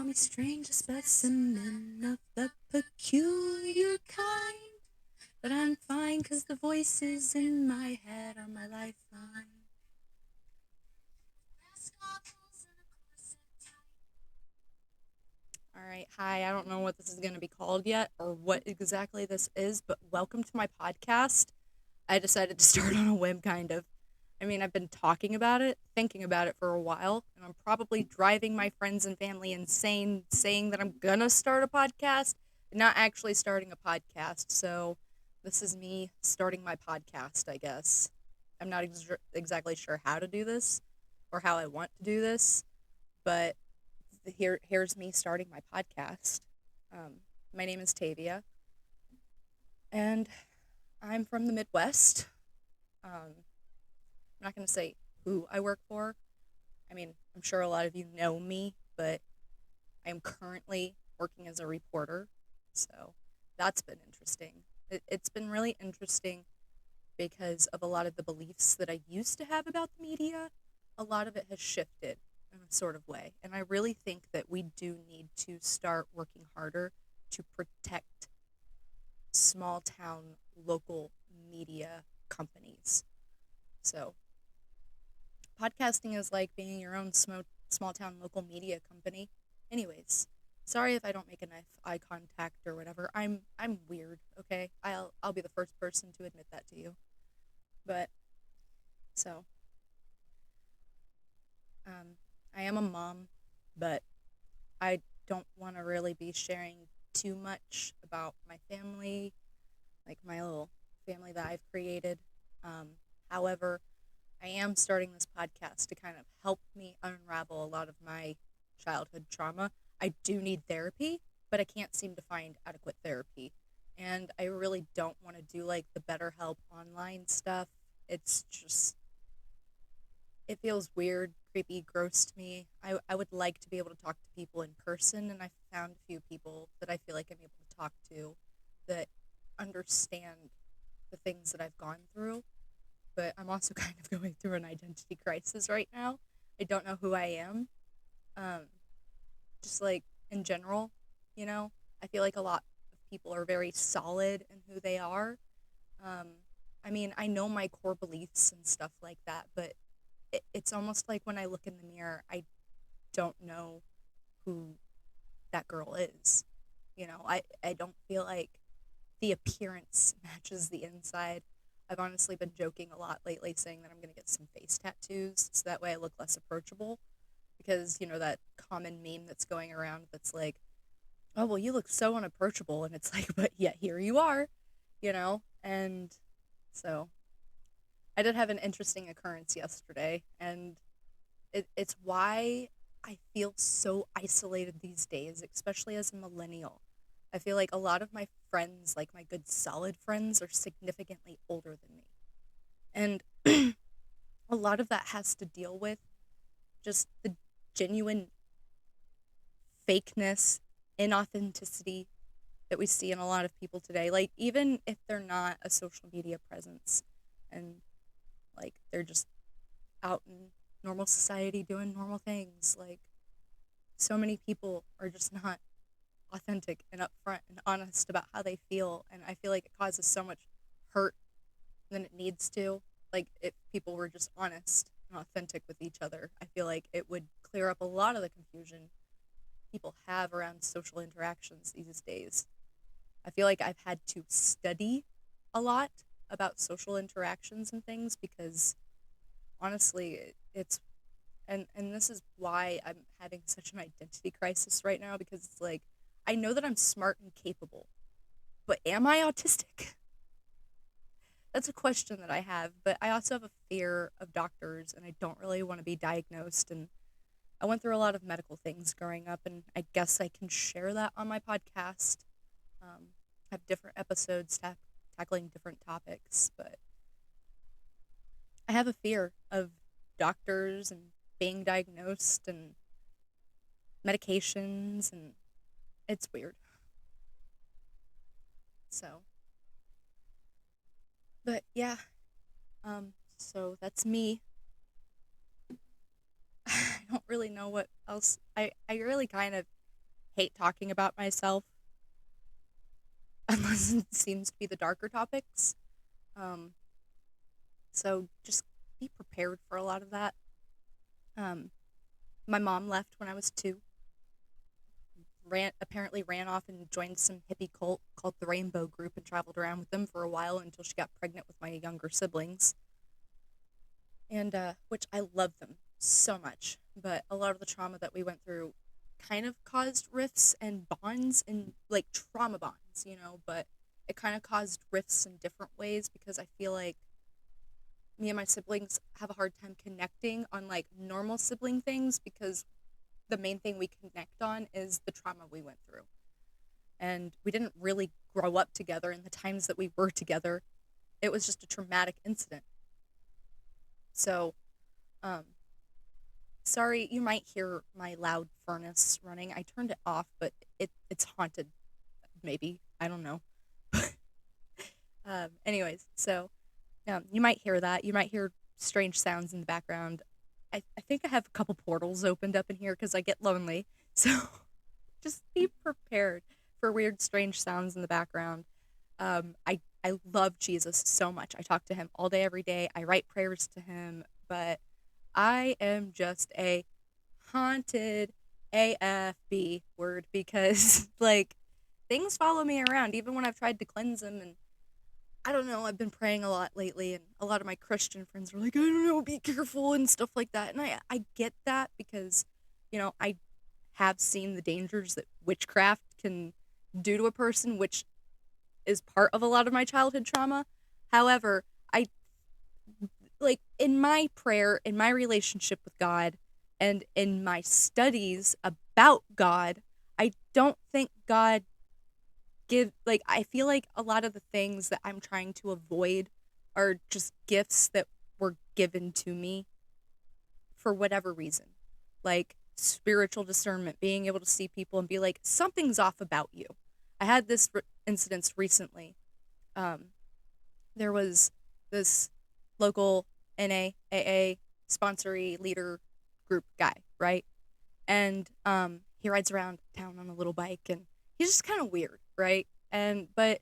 me strange, a specimen of the peculiar kind. But I'm fine, 'cause the voices in my head are my lifeline. All right, hi. I don't know what this is going to be called yet or what exactly this is, but welcome to my podcast. I decided to start on a whim, kind of. I mean, I've been talking about it, thinking about it for a while, and I'm probably driving my friends and family insane saying that I'm gonna start a podcast, but not actually starting a podcast. So, this is me starting my podcast, I guess. I'm not exactly sure how to do this or how I want to do this, but here's me starting my podcast. My name is Tavia, and I'm from the Midwest. I'm not going to say who I work for. I mean, I'm sure a lot of you know me, but I am currently working as a reporter. So that's been interesting. It's been really interesting because of a lot of the beliefs that I used to have about the media. A lot of it has shifted in a sort of way. And I really think that we do need to start working harder to protect small town local media companies. So podcasting is like being your own small town local media company. Anyways, sorry if I don't make enough eye contact or whatever. I'm weird, okay? I'll be the first person to admit that to you. But so, I am a mom, but I don't want to really be sharing too much about my family, like my little family that I've created. Um, However, I am starting this podcast to kind of help me unravel a lot of my childhood trauma. I do need therapy, but I can't seem to find adequate therapy. And I really don't want to do like the BetterHelp online stuff. It's just, it feels weird, creepy, gross to me. I would like to be able to talk to people in person, and I found a few people that I feel like I'm able to talk to that understand the things that I've gone through, but I'm also kind of going through an identity crisis right now. I don't know who I am. Um, just like in general, you know, I feel like a lot of people are very solid in who they are. Um, I mean, I know my core beliefs and stuff like that, but it's almost like when I look in the mirror, I don't know who that girl is. I don't feel like the appearance matches the inside. I've honestly been joking a lot lately saying that I'm going to get some face tattoos so that way I look less approachable. Because, that common meme that's going around that's like, oh, well, you look so unapproachable. And it's like, but yet here you are, And so I did have an interesting occurrence yesterday. And it's why I feel so isolated these days, especially as a millennial. I feel like a lot of my friends, like my good solid friends, are significantly older than me. And a lot of that has to deal with just the genuine fakeness, inauthenticity that we see in a lot of people today. Like, even if they're not a social media presence and like they're just out in normal society doing normal things, like, so many people are just not authentic and upfront and honest about how they feel. And I feel like it causes so much hurt than it needs to. Like, if people were just honest and authentic with each other, I feel like it would clear up a lot of the confusion people have around social interactions these days. I feel like I've had to study a lot about social interactions and things because honestly, it's and this is why I'm having such an identity crisis right now, because it's like I know that I'm smart and capable, but am I autistic? That's a question that I have, but I also have a fear of doctors and I don't really want to be diagnosed. And I went through a lot of medical things growing up, and I guess I can share that on my podcast. Have different episodes tackling different topics, but I have a fear of doctors and being diagnosed and medications, and it's weird. So, but yeah, so that's me. I don't really know what else. I really kind of hate talking about myself unless it seems to be the darker topics. Um, so just be prepared for a lot of that. Um, my mom left when I was 2. Ran off and joined some hippie cult called the Rainbow Group and traveled around with them for a while until she got pregnant with my younger siblings. And which I love them so much, but a lot of the trauma that we went through kind of caused rifts and bonds and like trauma bonds, but it kind of caused rifts in different ways because I feel like me and my siblings have a hard time connecting on like normal sibling things because the main thing we connect on is the trauma we went through. And we didn't really grow up together in the times that we were together. It was just a traumatic incident. So, um, sorry, you might hear my loud furnace running. I turned it off, but it's haunted, maybe. I don't know. Anyways, so you might hear that. You might hear strange sounds in the background. I think I have a couple portals opened up in here because I get lonely. So just be prepared for weird, strange sounds in the background. I love Jesus so much. I talk to him all day, every day. I write prayers to him, but I am just a haunted AFB word because like things follow me around even when I've tried to cleanse them. And I don't know, I've been praying a lot lately, and a lot of my Christian friends are like, I don't know, be careful and stuff like that. And I get that because, I have seen the dangers that witchcraft can do to a person, which is part of a lot of my childhood trauma. However, I like in my prayer, in my relationship with God, and in my studies about God, I don't think God I feel like a lot of the things that I'm trying to avoid are just gifts that were given to me for whatever reason. Like spiritual discernment, being able to see people and be like, something's off about you. I had this incident recently. Um, there was this local NAAA sponsory leader group guy, right? And he rides around town on a little bike, and he's just kind of weird, right? But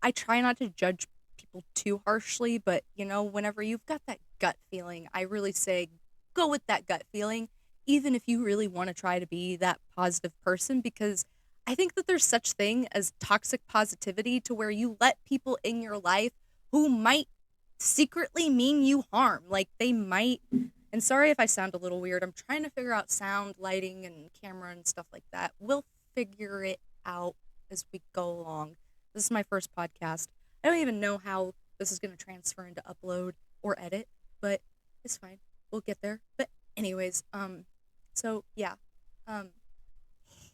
I try not to judge people too harshly, but whenever you've got that gut feeling, I really say go with that gut feeling, even if you really want to try to be that positive person, because I think that there's such thing as toxic positivity to where you let people in your life who might secretly mean you harm. Like they might, and sorry if I sound a little weird. I'm trying to figure out sound, lighting, and camera and stuff like that. We'll figure it out as we go along. This is my first podcast. I don't even know how this is going to transfer into upload or edit, but it's fine. We'll get there. But anyways, so yeah, um,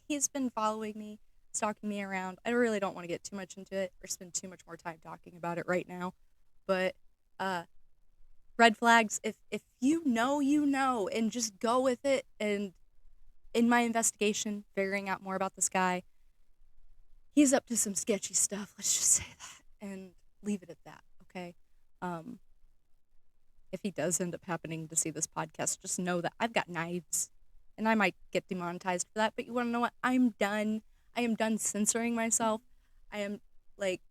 he's been following me, stalking me around. I really don't want to get too much into it or spend too much more time talking about it right now, but uh, red flags. If you know, and just go with it. And in my investigation, figuring out more about this guy, he's up to some sketchy stuff. Let's just say that and leave it at that. Okay. Um, if he does end up happening to see this podcast, just know that I've got knives, and I might get demonetized for that. But you want to know what? I'm done. I am done censoring myself. I am like.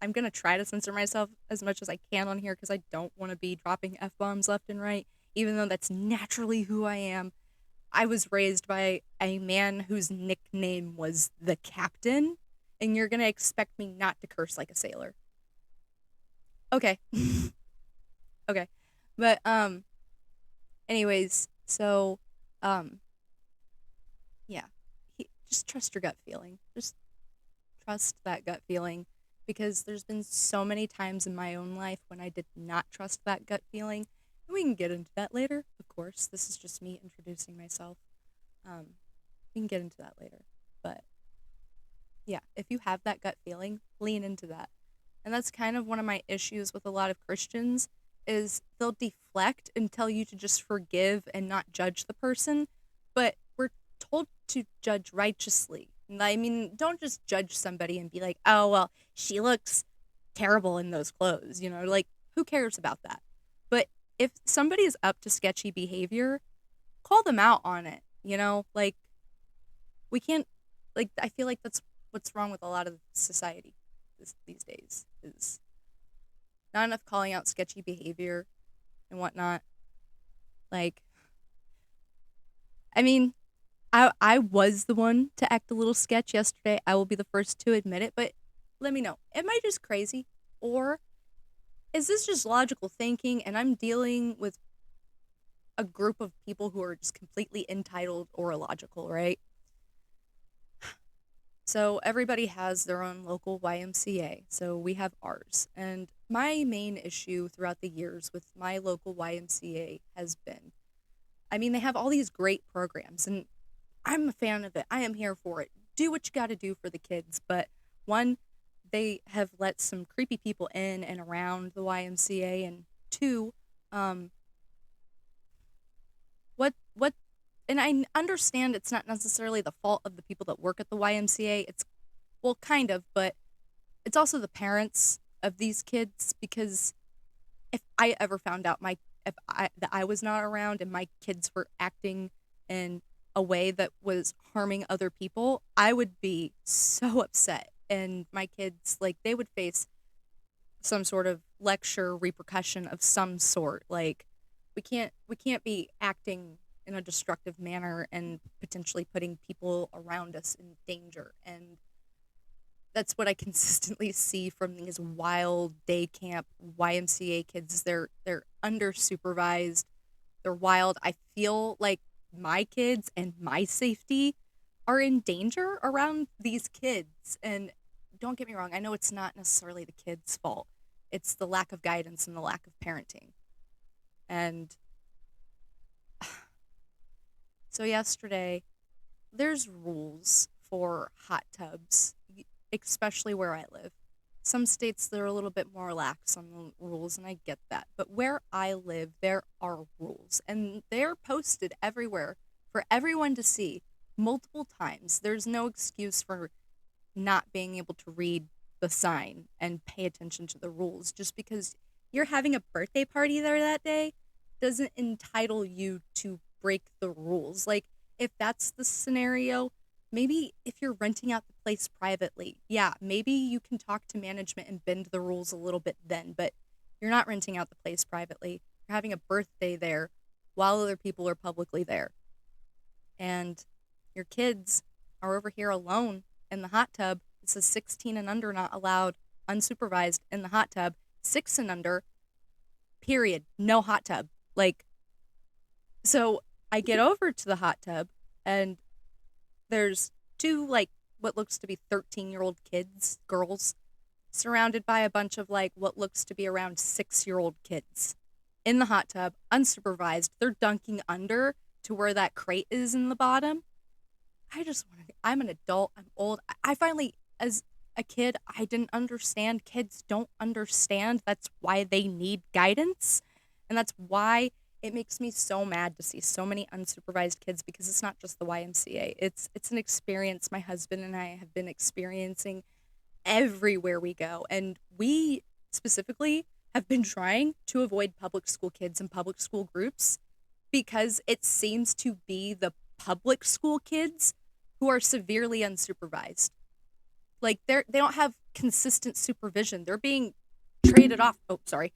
I'm going to try to censor myself as much as I can on here because I don't want to be dropping F-bombs left and right, even though that's naturally who I am. I was raised by a man whose nickname was the Captain, and you're going to expect me not to curse like a sailor. Okay. Okay. But, anyways, so, um, yeah. Just trust your gut feeling. Just trust that gut feeling, because there's been so many times in my own life when I did not trust that gut feeling. And we can get into that later, of course. This is just me introducing myself. We can get into that later. But yeah, if you have that gut feeling, lean into that. And that's kind of one of my issues with a lot of Christians is they'll deflect and tell you to just forgive and not judge the person, but we're told to judge righteously. I mean, don't just judge somebody and be like, oh, well, she looks terrible in those clothes, like, who cares about that? But if somebody is up to sketchy behavior, call them out on it, like, we can't Like I feel like that's what's wrong with a lot of society these days is not enough calling out sketchy behavior and whatnot. Like, I mean, I was the one to act a little sketch yesterday. I will be the first to admit it, but let me know. Am I just crazy? Or is this just logical thinking and I'm dealing with a group of people who are just completely entitled or illogical, right? So everybody has their own local YMCA. So we have ours. And my main issue throughout the years with my local YMCA has been, I mean, they have all these great programs and I'm a fan of it. I am here for it. Do what you got to do for the kids. But one, they have let some creepy people in and around the YMCA. And two, um, what and I understand it's not necessarily the fault of the people that work at the YMCA. It's well, kind of, but it's also the parents of these kids because if I ever found out my if I that I was not around and my kids were acting in a way that was harming other people, I would be so upset. And my kids, like, they would face some sort of lecture repercussion of some sort. Like, we can't be acting in a destructive manner and potentially putting people around us in danger. And that's what I consistently see from these wild day camp YMCA kids. They're under supervised. They're wild. I feel like my kids and my safety are in danger around these kids. And don't get me wrong, I know it's not necessarily the kids' fault. It's the lack of guidance and the lack of parenting. And so yesterday, there's rules for hot tubs, especially where I live. Some states they're a little bit more lax on the rules, and I get that. But where I live, there are rules, and they're posted everywhere for everyone to see multiple times. There's no excuse for not being able to read the sign and pay attention to the rules. Just because you're having a birthday party there that day doesn't entitle you to break the rules. Like, if that's the scenario, maybe if you're renting out the place privately, yeah, maybe you can talk to management and bend the rules a little bit then, but you're not renting out the place privately. You're having a birthday there while other people are publicly there. And your kids are over here alone in the hot tub. It says 16 and under not allowed, unsupervised in the hot tub. 6 and under, period. No hot tub. Like, so I get over to the hot tub and there's two, like, what looks to be 13-year-old kids, girls, surrounded by a bunch of, like, what looks to be around 6-year-old kids in the hot tub, unsupervised. They're dunking under to where that crate is in the bottom. I just want to, I'm an adult, I'm old. I finally, as a kid, I didn't understand. Kids don't understand. That's why they need guidance. And that's why it makes me so mad to see so many unsupervised kids because it's not just the YMCA. It's an experience my husband and I have been experiencing everywhere we go. And we specifically have been trying to avoid public school kids and public school groups because it seems to be the public school kids who are severely unsupervised. Like they don't have consistent supervision. They're being traded off. Oh, sorry.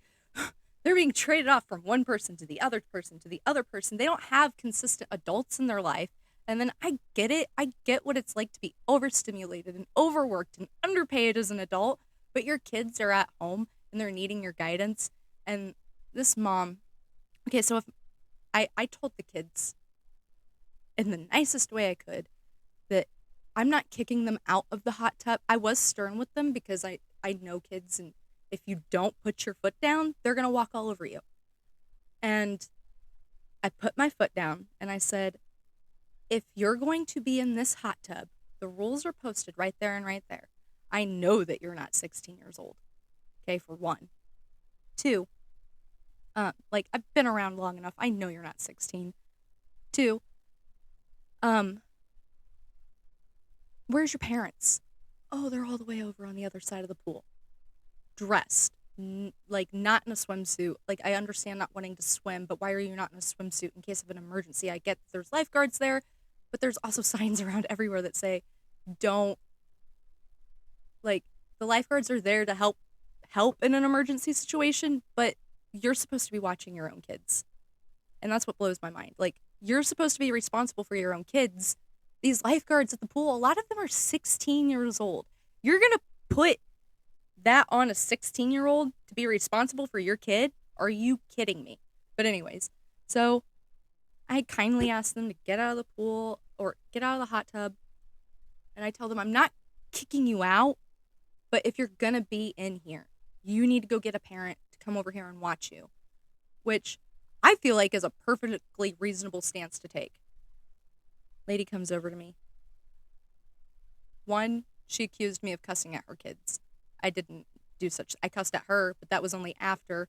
They're being traded off from one person to the other person to the other person. They don't have consistent adults in their life. And then I get it. I get what it's like to be overstimulated and overworked and underpaid as an adult, but your kids are at home and they're needing your guidance. And this mom, okay, so if I told the kids in the nicest way I could that I'm not kicking them out of the hot tub. I was stern with them because I know kids, and if you don't put your foot down, they're going to walk all over you. And I put my foot down and I said, if you're going to be in this hot tub, the rules are posted right there and right there. I know that you're not 16 years old. Okay, for one. Two, like I've been around long enough. I know you're not 16. Two, um, where's your parents? Oh, they're all the way over on the other side of the pool. Dressed. Like not in a swimsuit. Like I understand not wanting to swim, but why are you not in a swimsuit in case of an emergency? I get there's lifeguards there, but there's also signs around everywhere that say don't like the lifeguards are there to help in an emergency situation, but you're supposed to be watching your own kids. And that's what blows my mind. Like, you're supposed to be responsible for your own kids. These lifeguards at the pool, a lot of them are 16 years old. You're going to put that on a 16-year-old to be responsible for your kid? Are you kidding me? But, anyways, so I kindly ask them to get out of the pool or get out of the hot tub. And I tell them, I'm not kicking you out, but if you're going to be in here, you need to go get a parent to come over here and watch you, which I feel like is a perfectly reasonable stance to take. Lady comes over to me. One, she accused me of cussing at her kids. I didn't do such. I cussed at her, but that was only after.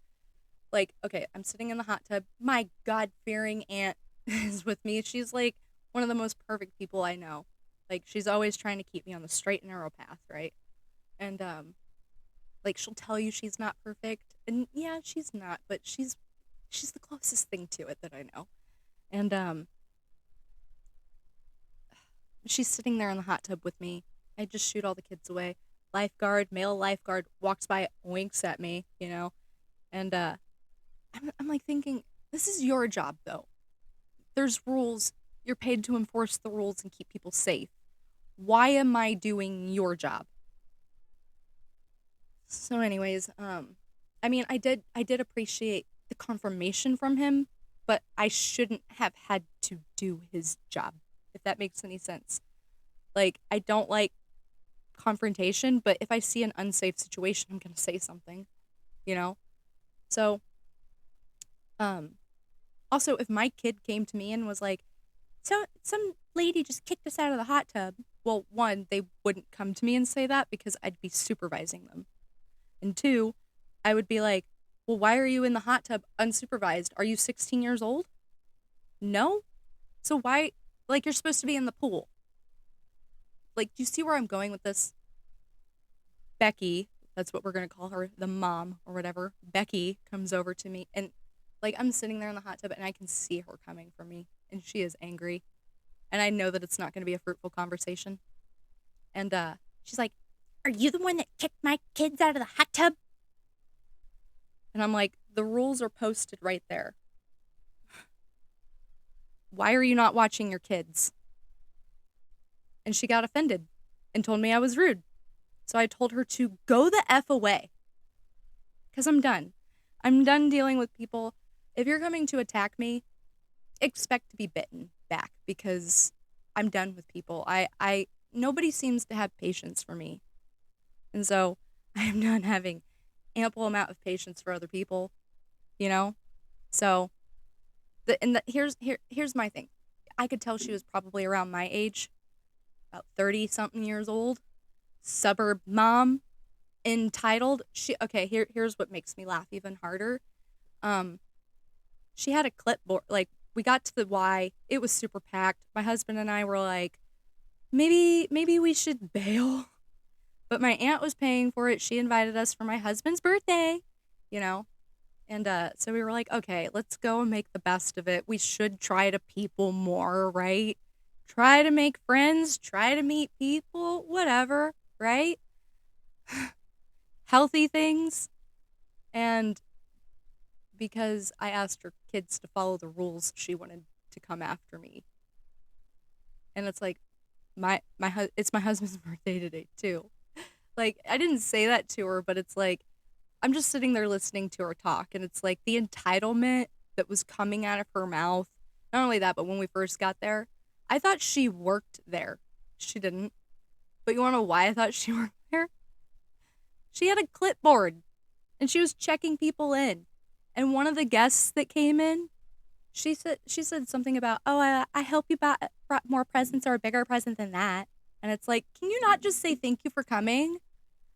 Like, okay, I'm sitting in the hot tub. My God-fearing aunt is with me. She's like one of the most perfect people I know. Like, she's always trying to keep me on the straight and narrow path, right? And like she'll tell you she's not perfect, and yeah, she's not, but she's the closest thing to it that I know. And she's sitting there in the hot tub with me. I just shoot all the kids away. Lifeguard, male lifeguard, walks by, winks at me, and I'm like thinking, this is your job though. There's rules. You're paid to enforce the rules and keep people safe. Why am I doing your job? So, anyways, I mean, I did appreciate the confirmation from him, but I shouldn't have had to do his job, if that makes any sense. Like, I don't like confrontation, but if I see an unsafe situation, I'm gonna say something, you know? So, um, also, if my kid came to me and was like, so some lady just kicked us out of the hot tub, well, one, they wouldn't come to me and say that because I'd be supervising them. And two, I would be like, well, why are you in the hot tub unsupervised? Are you 16 years old? No? So why, like, you're supposed to be in the pool. Like, do you see where I'm going with this? Becky, that's what we're going to call her, the mom or whatever. Becky comes over to me and, like, I'm sitting there in the hot tub and I can see her coming for me. And she is angry. And I know that it's not going to be a fruitful conversation. And she's like, are you the one that kicked my kids out of the hot tub? And I'm like, the rules are posted right there. Why are you not watching your kids? And she got offended and told me I was rude. So I told her to go the F away. Because I'm done. I'm done dealing with people. If you're coming to attack me, expect to be bitten back because I'm done with people. Nobody seems to have patience for me. And so I am done having ample amount of patience for other people, you know? So here's my thing. I could tell she was probably around my age, about 30 something years old, suburb mom, entitled. Here's what makes me laugh even harder. She had a clipboard. Like, we got to the Y, it was super packed. My husband and I were like, maybe we should bail. But my aunt was paying for it. She invited us for my husband's birthday, you know? And so we were like, okay, let's go and make the best of it. We should try to people more, right? Try to make friends, try to meet people, whatever, right? Healthy things. And because I asked her kids to follow the rules, she wanted to come after me. And it's like, it's my husband's birthday today, too. Like, I didn't say that to her, but it's like, I'm just sitting there listening to her talk, and it's like the entitlement that was coming out of her mouth. Not only that, but when we first got there, I thought she worked there. She didn't. But you want to know why I thought she worked there? She had a clipboard, and she was checking people in. And one of the guests that came in, she said something about, oh, I hope you brought more presents or a bigger present than that. And it's like, can you not just say thank you for coming?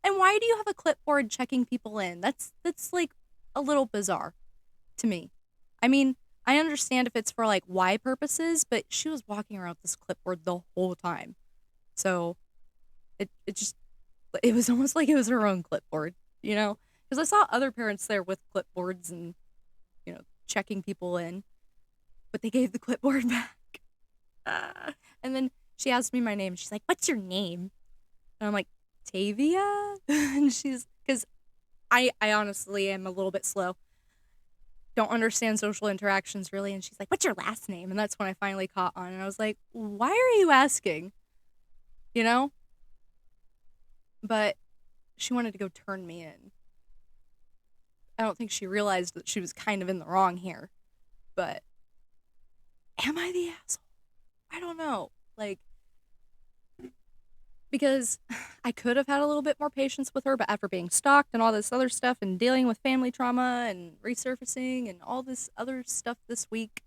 And why do you have a clipboard checking people in? That's like a little bizarre to me. I mean, I understand if it's for like why purposes, but she was walking around with this clipboard the whole time. So it was almost like it was her own clipboard, you know? Because I saw other parents there with clipboards and, checking people in, but they gave the clipboard back. And then she asked me my name. She's like, "What's your name?" And I'm like, "Tavia." And she's because I honestly am a little bit slow. Don't understand social interactions really. And she's like, "What's your last name?" And that's when I finally caught on. And I was like, "Why are you asking?" You know. But she wanted to go turn me in. I don't think she realized that she was kind of in the wrong here. But am I the asshole? I don't know. Like, because I could have had a little bit more patience with her, but after being stalked and all this other stuff and dealing with family trauma and resurfacing and all this other stuff this week,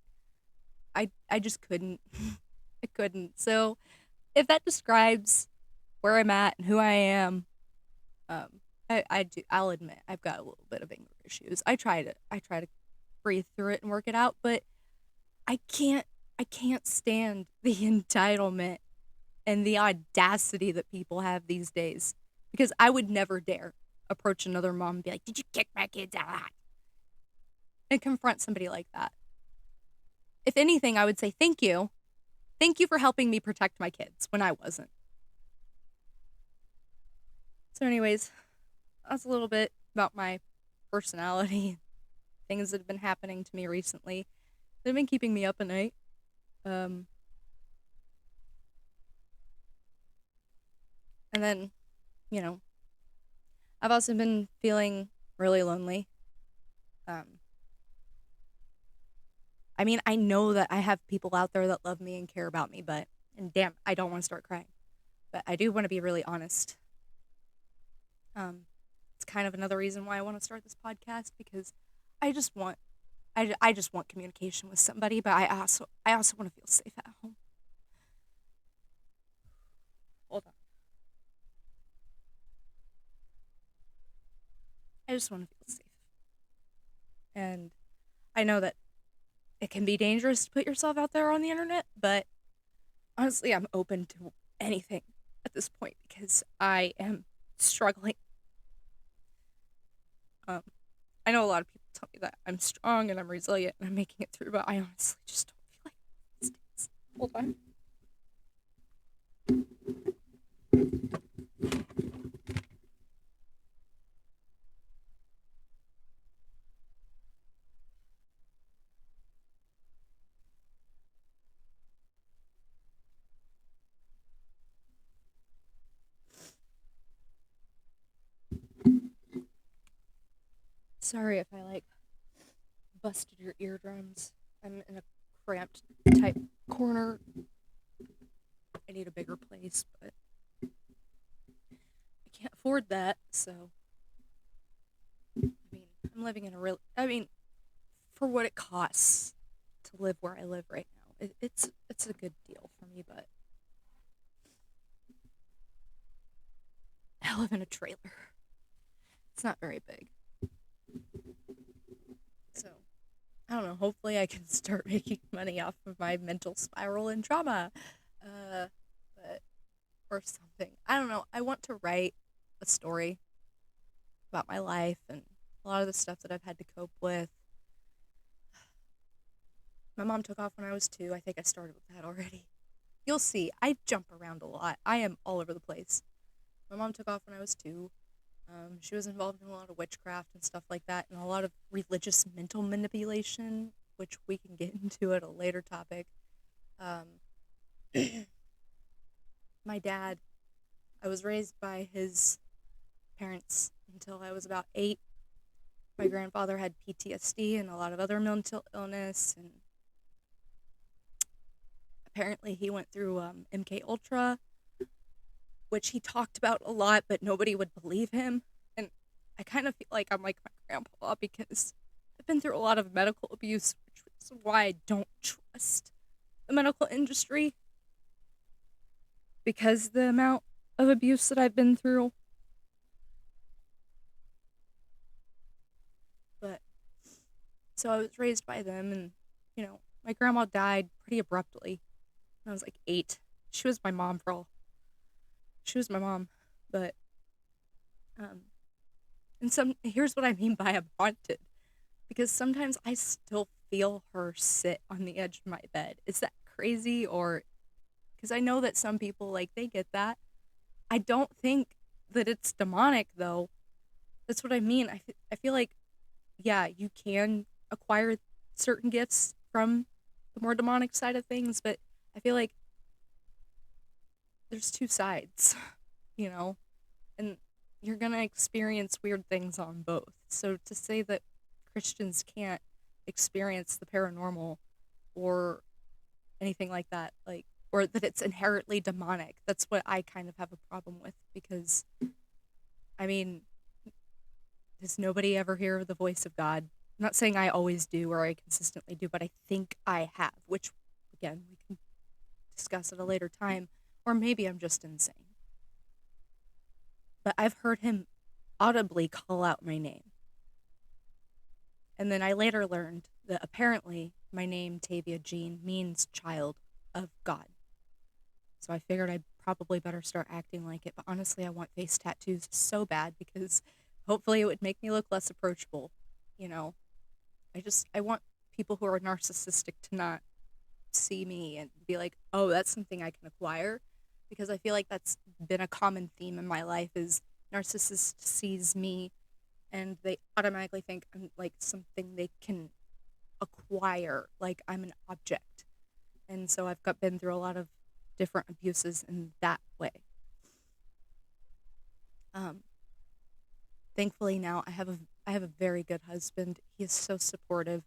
I just couldn't. I couldn't. So if that describes where I'm at and who I am, um, I'll admit I've got a little bit of anger issues. I try to breathe through it and work it out, but I can't I can't stand the entitlement and the audacity that people have these days. Because I would never dare approach another mom and be like, "Did you kick my kids out?" And confront somebody like that. If anything, I would say, "Thank you. Thank you for helping me protect my kids when I wasn't." So, anyways, that's a little bit about my personality, things that have been happening to me recently that have been keeping me up at night. Um, and then, you know, I've also been feeling really lonely. Um, I mean, I know that I have people out there that love me and care about me, but, and damn, I don't want to start crying. But I do want to be really honest. Um, it's kind of another reason why I want to start this podcast because I just want, I just want communication with somebody, but I also want to feel safe at home. Hold on. I just want to feel safe. And I know that it can be dangerous to put yourself out there on the internet, but honestly, I'm open to anything at this point because I am struggling. Um, I know a lot of people tell me that I'm strong and I'm resilient and I'm making it through, but I honestly just don't feel like it these days. Hold on. Sorry if I like busted your eardrums. I'm in a cramped type corner. I need a bigger place, but I can't afford that. So, I mean, I'm living in a real. I mean, for what it costs to live where I live right now, it's a good deal for me. But I live in a trailer. It's not very big, so I don't know. Hopefully, I can start making money off of my mental spiral and trauma, uh, but or something. I don't know. I want to write a story about my life and a lot of the stuff that I've had to cope with. My mom took off when I was 2. I think I started with that already. You'll see. I jump around a lot. I am all over the place. My mom took off when I was 2. She was involved in a lot of witchcraft and stuff like that, and a lot of religious mental manipulation, which we can get into at a later topic. Um, my dad, I was raised by his parents until I was about 8. My grandfather had PTSD and a lot of other mental illness, and apparently he went through MK Ultra, which he talked about a lot, but nobody would believe him. And I kind of feel like I'm like my grandpa because I've been through a lot of medical abuse, which is why I don't trust the medical industry because the amount of abuse that I've been through. But so I was raised by them, and my grandma died pretty abruptly when I was like 8. She was my mom for all. She was my mom, but um, and some here's what I mean by I'm haunted because sometimes I still feel her sit on the edge of my bed. Is that crazy or because I know that some people, like, they get that. I don't think that it's demonic, though. That's what I mean. I feel like, yeah, you can acquire certain gifts from the more demonic side of things, but I feel like there's two sides, you know? And you're going to experience weird things on both. So to say that Christians can't experience the paranormal or anything like that, like, or that it's inherently demonic, that's what I kind of have a problem with, because I mean, does nobody ever hear the voice of God? I'm not saying I always do or I consistently do, but I think I have, which again we can discuss at a later time, or maybe I'm just insane. But I've heard him audibly call out my name. And then I later learned that apparently my name, Tavia Jean, means child of God. So I figured I'd probably better start acting like it. But honestly, I want face tattoos so bad because hopefully it would make me look less approachable. You know, I want people who are narcissistic to not see me and be like, oh, that's something I can acquire. Because I feel like that's been a common theme in my life is narcissist sees me and they automatically think I'm like something they can acquire, like I'm an object. And so been through a lot of different abuses in that way. Um, Thankfully now I have a very good husband. He is so supportive.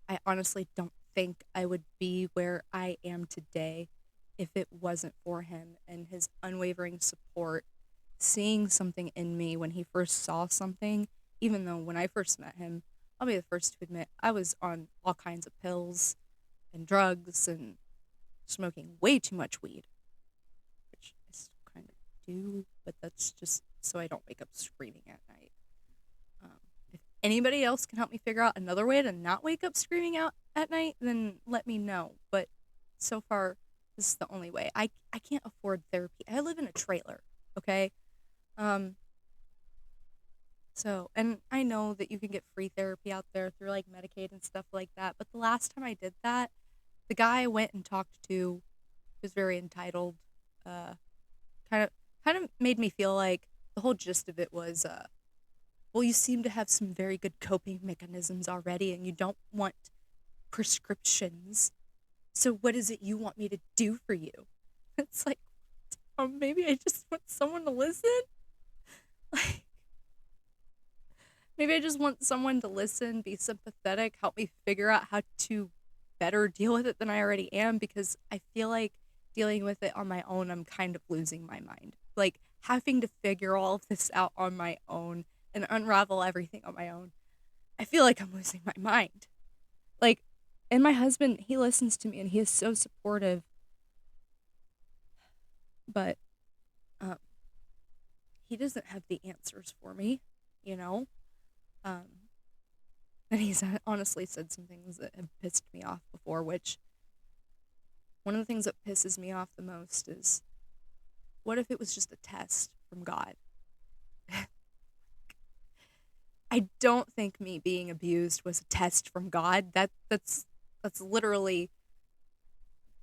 I honestly don't think I would be where I am today if it wasn't for him and his unwavering support, seeing something in me when he first saw something, even though when I first met him, I'll be the first to admit I was on all kinds of pills and drugs and smoking way too much weed, which I still kind of do, but that's just so I don't wake up screaming at night. If anybody else can help me figure out another way to not wake up screaming out at night, then let me know. But so far, this is the only way. I can't afford therapy. I live in a trailer, okay? Um, and I know that you can get free therapy out there through like Medicaid and stuff like that. But the last time I did that, the guy I went and talked to was very entitled. Uh, kind of kind of made me feel like the whole gist of it was, well, you seem to have some very good coping mechanisms already, and you don't want prescriptions. So what is it you want me to do for you? It's like, maybe I just want someone to listen. Like, maybe I just want someone to listen, be sympathetic, help me figure out how to better deal with it than I already am, because I feel like dealing with it on my own, I'm kind of losing my mind. Like, having to figure all of this out on my own and unravel everything on my own, I feel like I'm losing my mind. Like, and my husband, he listens to me and he is so supportive, but um, he doesn't have the answers for me, you know? Um, and he's honestly said some things that have pissed me off before, which one of the things that pisses me off the most is, what if it was just a test from God? I don't think me being abused was a test from God. That's literally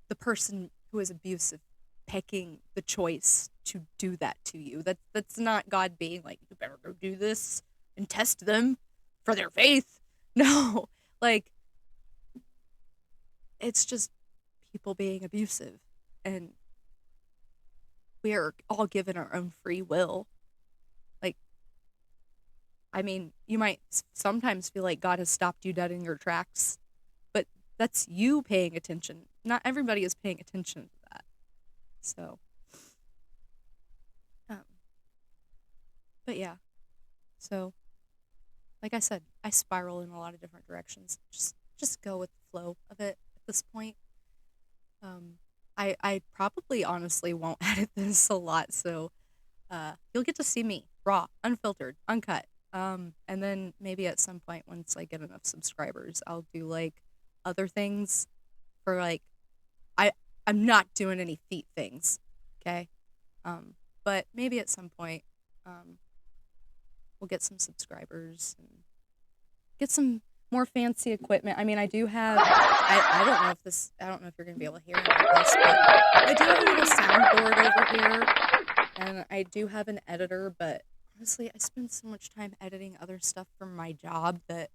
the person who is abusive picking the choice to do that to you. That's not God being like, you better go do this and test them for their faith. No, like, it's just people being abusive, and we are all given our own free will. Like, I mean, you might sometimes feel like God has stopped you dead in your tracks, but that's you paying attention. Not everybody is paying attention to that. So, um, but yeah. So, like I said, I spiral in a lot of different directions. Just go with the flow of it at this point. Um, I probably honestly won't edit this a lot, so you'll get to see me raw, unfiltered, uncut. And then maybe at some point once I get enough subscribers, I'll do like other things for like I I'm not doing any feet things, okay? But maybe at some point, um, we'll get some subscribers and get some more fancy equipment. I mean, I do have I don't know if this I don't know if you're gonna be able to hear any of this, but I do have a little soundboard over here, and I do have an editor, but honestly, I spend so much time editing other stuff from my job that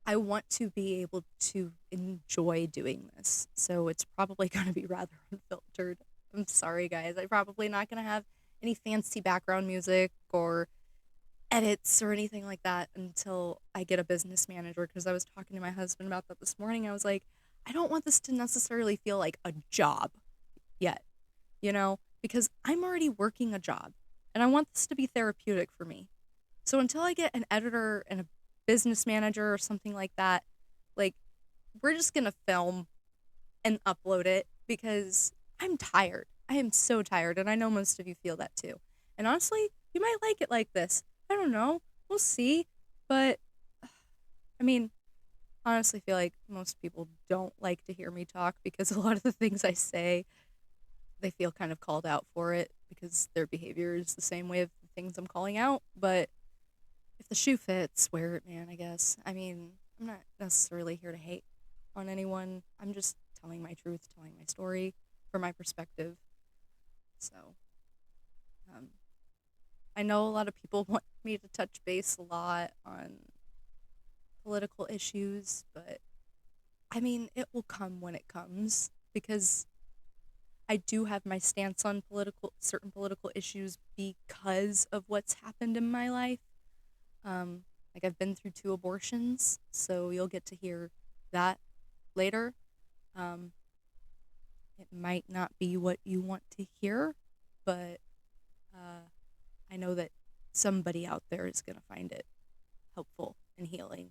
I want to be able to enjoy doing this. So it's probably going to be rather unfiltered. I'm sorry, guys. I'm probably not going to have any fancy background music or edits or anything like that until I get a business manager. Because I was talking to my husband about that this morning. I was like, I don't want this to necessarily feel like a job yet, because I'm already working a job and I want this to be therapeutic for me. So until I get an editor and a business manager or something like that, like, we're just gonna film and upload it because I'm tired. I am so tired, and I know most of you feel that too. And honestly, you might like it like this. I don't know. We'll see. But I mean, honestly feel like most people don't like to hear me talk because a lot of the things I say, they feel kind of called out for it because their behavior is the same way of the things I'm calling out. But if the shoe fits, wear it, man, I guess. I mean, I'm not necessarily here to hate on anyone. I'm just telling my truth, telling my story from my perspective. So, um, I know a lot of people want me to touch base a lot on political issues, but I mean, it will come when it comes because I do have my stance on certain political issues because of what's happened in my life. Like, I've been through 2 abortions, so you'll get to hear that later. Um, it might not be what you want to hear, but uh, I know that somebody out there is going to find it helpful and healing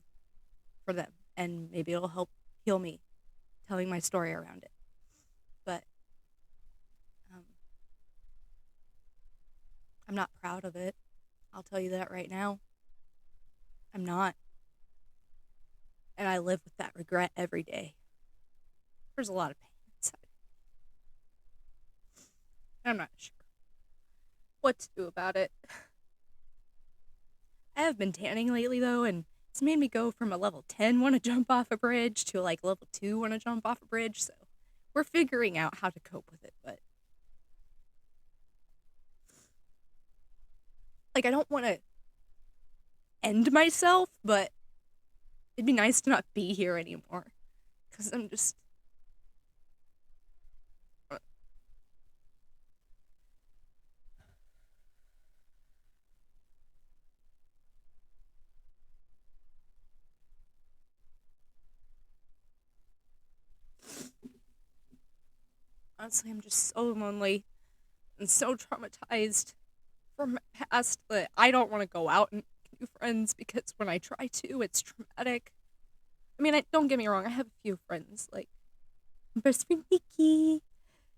for them, and maybe it'll help heal me telling my story around it. But um, I'm not proud of it. I'll tell you that right now. I'm not. And I live with that regret every day. There's a lot of pain inside. I'm not sure what to do about it. I have been tanning lately though, and it's made me go from a level 10 want to jump off a bridge to like level 2 want to jump off a bridge. So we're figuring out how to cope with it. But like, I don't want to end myself, but it'd be nice to not be here anymore because I'm just. Honestly, I'm just so lonely and so traumatized from my past that I don't want to go out and make new friends because when I try to, it's traumatic. I mean, don't get me wrong, I have a few friends, like my best friend Nikki,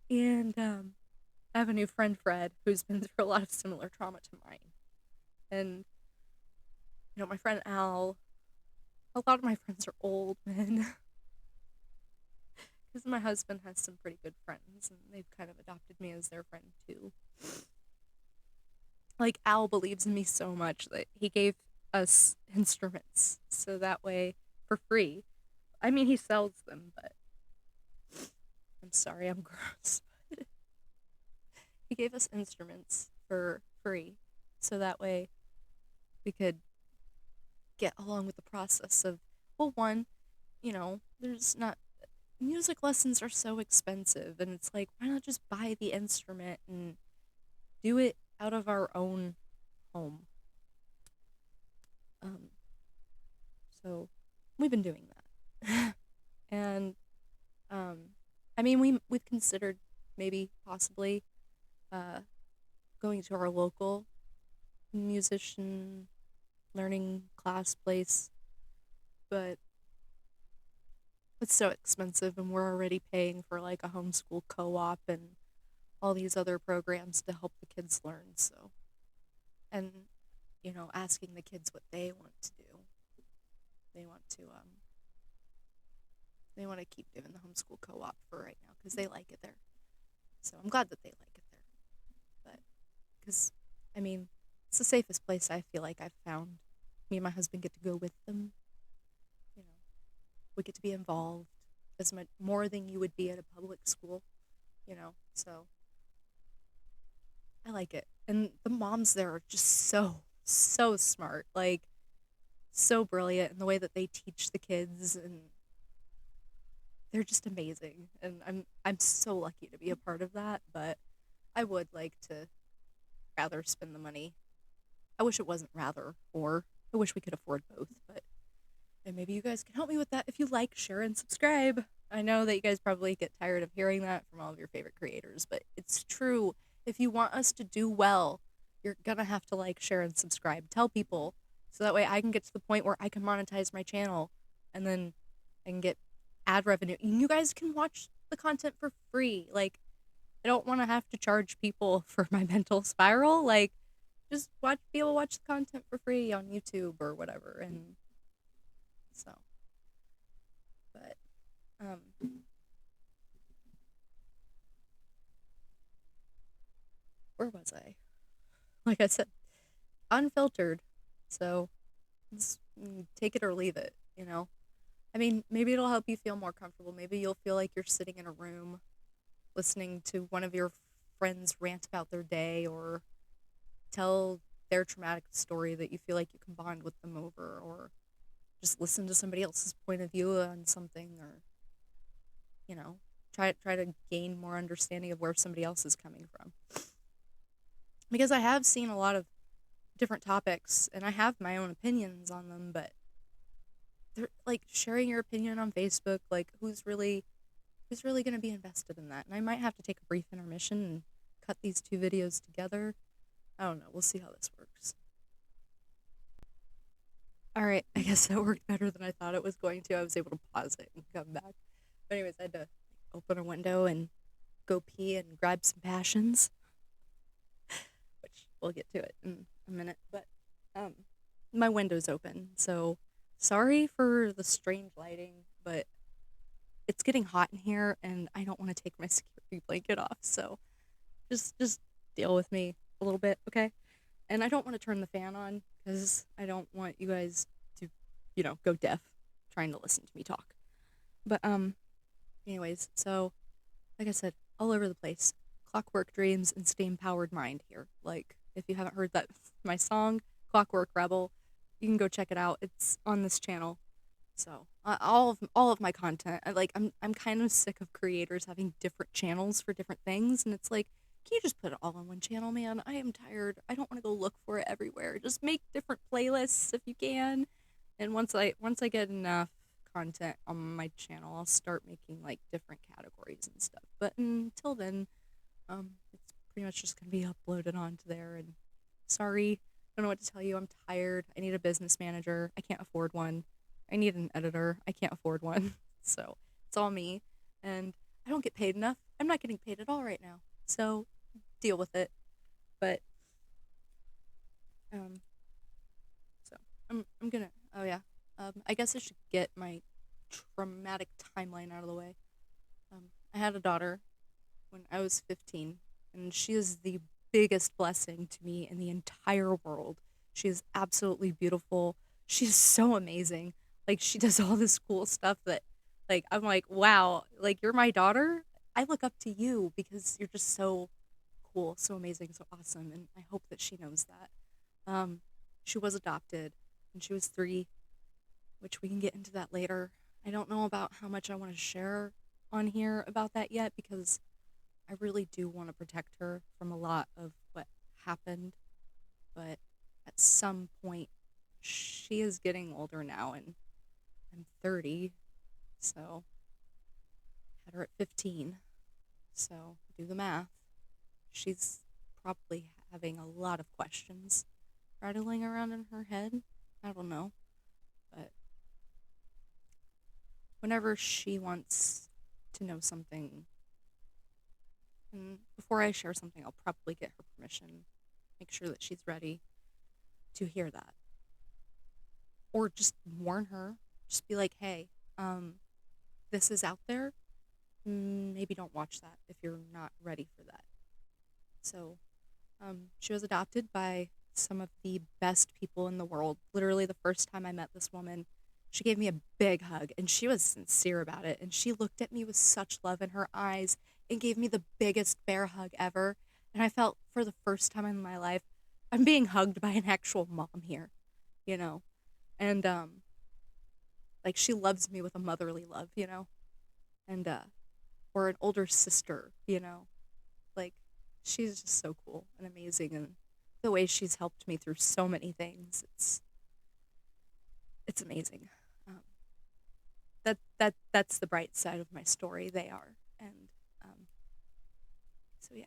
and I have a new friend Fred who's been through a lot of similar trauma to mine. And, my friend Al, a lot of my friends are old men because my husband has some pretty good friends and they've kind of adopted me as their friend too. Like, Al believes in me so much that he gave us instruments so that way for free. I mean, he sells them, but I'm sorry, I'm gross. He gave us instruments for free so that way we could get along with the process of, well, one, there's not music lessons are so expensive, and it's like, why not just buy the instrument and do it out of our own home? Um, so we've been doing that. And I mean, we've considered maybe possibly uh going to our local musician learning class place, but it's so expensive and we're already paying for like a homeschool co-op and all these other programs to help the kids learn. So, and asking the kids what they want to do. They want to keep doing the homeschool co-op for right now because they like it there. So I'm glad that they like it there. But because I mean, it's the safest place I feel like I've found. Me and my husband get to go with them. You know, we get to be involved. as much more than you would be at a public school, you know. So I like it. And the moms there are just so smart. Like so brilliant in the way that they teach the kids, and they're just amazing. And I'm so lucky to be a part of that, but I would like to rather spend the money. I wish it wasn't rather, or I wish we could afford both, but and maybe you guys can help me with that if you like, share, and subscribe. I know that you guys probably get tired of hearing that from all of your favorite creators, but it's true. If you want us to do well, you're gonna have to like, share, and subscribe. Tell people so that way I can get to the point where I can monetize my channel, and then I can get ad revenue. And you guys can watch the content for free. Like, I don't want to have to charge people for my mental spiral. Like, just be able to watch the content for free on YouTube or whatever. And so, but um, where was I? Like I said, unfiltered. So take it or leave it. You know. I mean, maybe it'll help you feel more comfortable. Maybe you'll feel like you're sitting in a room listening to one of your friends rant about their day, or tell their traumatic story that you feel like you can bond with them over, or just listen to somebody else's point of view on something, or you know, try to gain more understanding of where somebody else is coming from. Because I have seen a lot of different topics and I have my own opinions on them, but they're like, sharing your opinion on Facebook, like who's really going to be invested in that? And I might have to take a brief intermission and cut these two videos together. I don't know. We'll see how this works. All right, I guess that worked better than I thought it was going to. I was able to pause it and come back. But anyways, I had to open a window and go pee and grab some passions, which we'll get to it in a minute. But um, my window's open, so sorry for the strange lighting, but it's getting hot in here, and I don't want to take my security blanket off. So just deal with me a little bit, okay? And I don't want to turn the fan on because I don't want you guys to, go deaf trying to listen to me talk. But anyways, so like I said, all over the place. Clockwork Dreams and Steam Powered Mind here. Like, if you haven't heard that, my song, Clockwork Rebel, you can go check it out. It's on this channel. So all of my content, I'm kind of sick of creators having different channels for different things, and it's like, can you just put it all on one channel, man? I am tired. I don't want to go look for it everywhere. Just make different playlists if you can. And once I get enough content on my channel, I'll start making like different categories and stuff. But until then, it's pretty much just gonna be uploaded onto there. And sorry, I don't know what to tell you. I'm tired. I need a business manager. I can't afford one. I need an editor. I can't afford one. So it's all me, and I don't get paid enough. I'm not getting paid at all right now. So deal with it. But um, so I'm gonna. Oh yeah. I guess I should get my traumatic timeline out of the way. I had a daughter when I was 15, and she is the biggest blessing to me in the entire world. She is absolutely beautiful. She is so amazing. Like, she does all this cool stuff that, like, I'm like, wow, like, you're my daughter? I look up to you because you're just so cool, so amazing, so awesome, and I hope that she knows that. She was adopted when she was 3, which we can get into that later. I don't know about how much I want to share on here about that yet because I really do want to protect her from a lot of what happened, but at some point, she is getting older now, and I'm 30, so had her at 15. So do the math. She's probably having a lot of questions rattling around in her head. I don't know, but whenever she wants to know something, and before I share something, I'll probably get her permission, make sure that she's ready to hear that. Or just warn her, just be like, hey, um, this is out there. Maybe don't watch that if you're not ready for that. So, she was adopted by some of the best people in the world. Literally, the first time I met this woman, She gave me a big hug, and she was sincere about it. And she looked at me with such love in her eyes and gave me the biggest bear hug ever. And I felt for the first time in my life, I'm being hugged by an actual mom here, you know? And, like, she loves me with a motherly love, And, or an older sister, Like, she's just so cool and amazing. And the way she's helped me through so many things, it's amazing. Um, that's the bright side of my story. They are, and so yeah,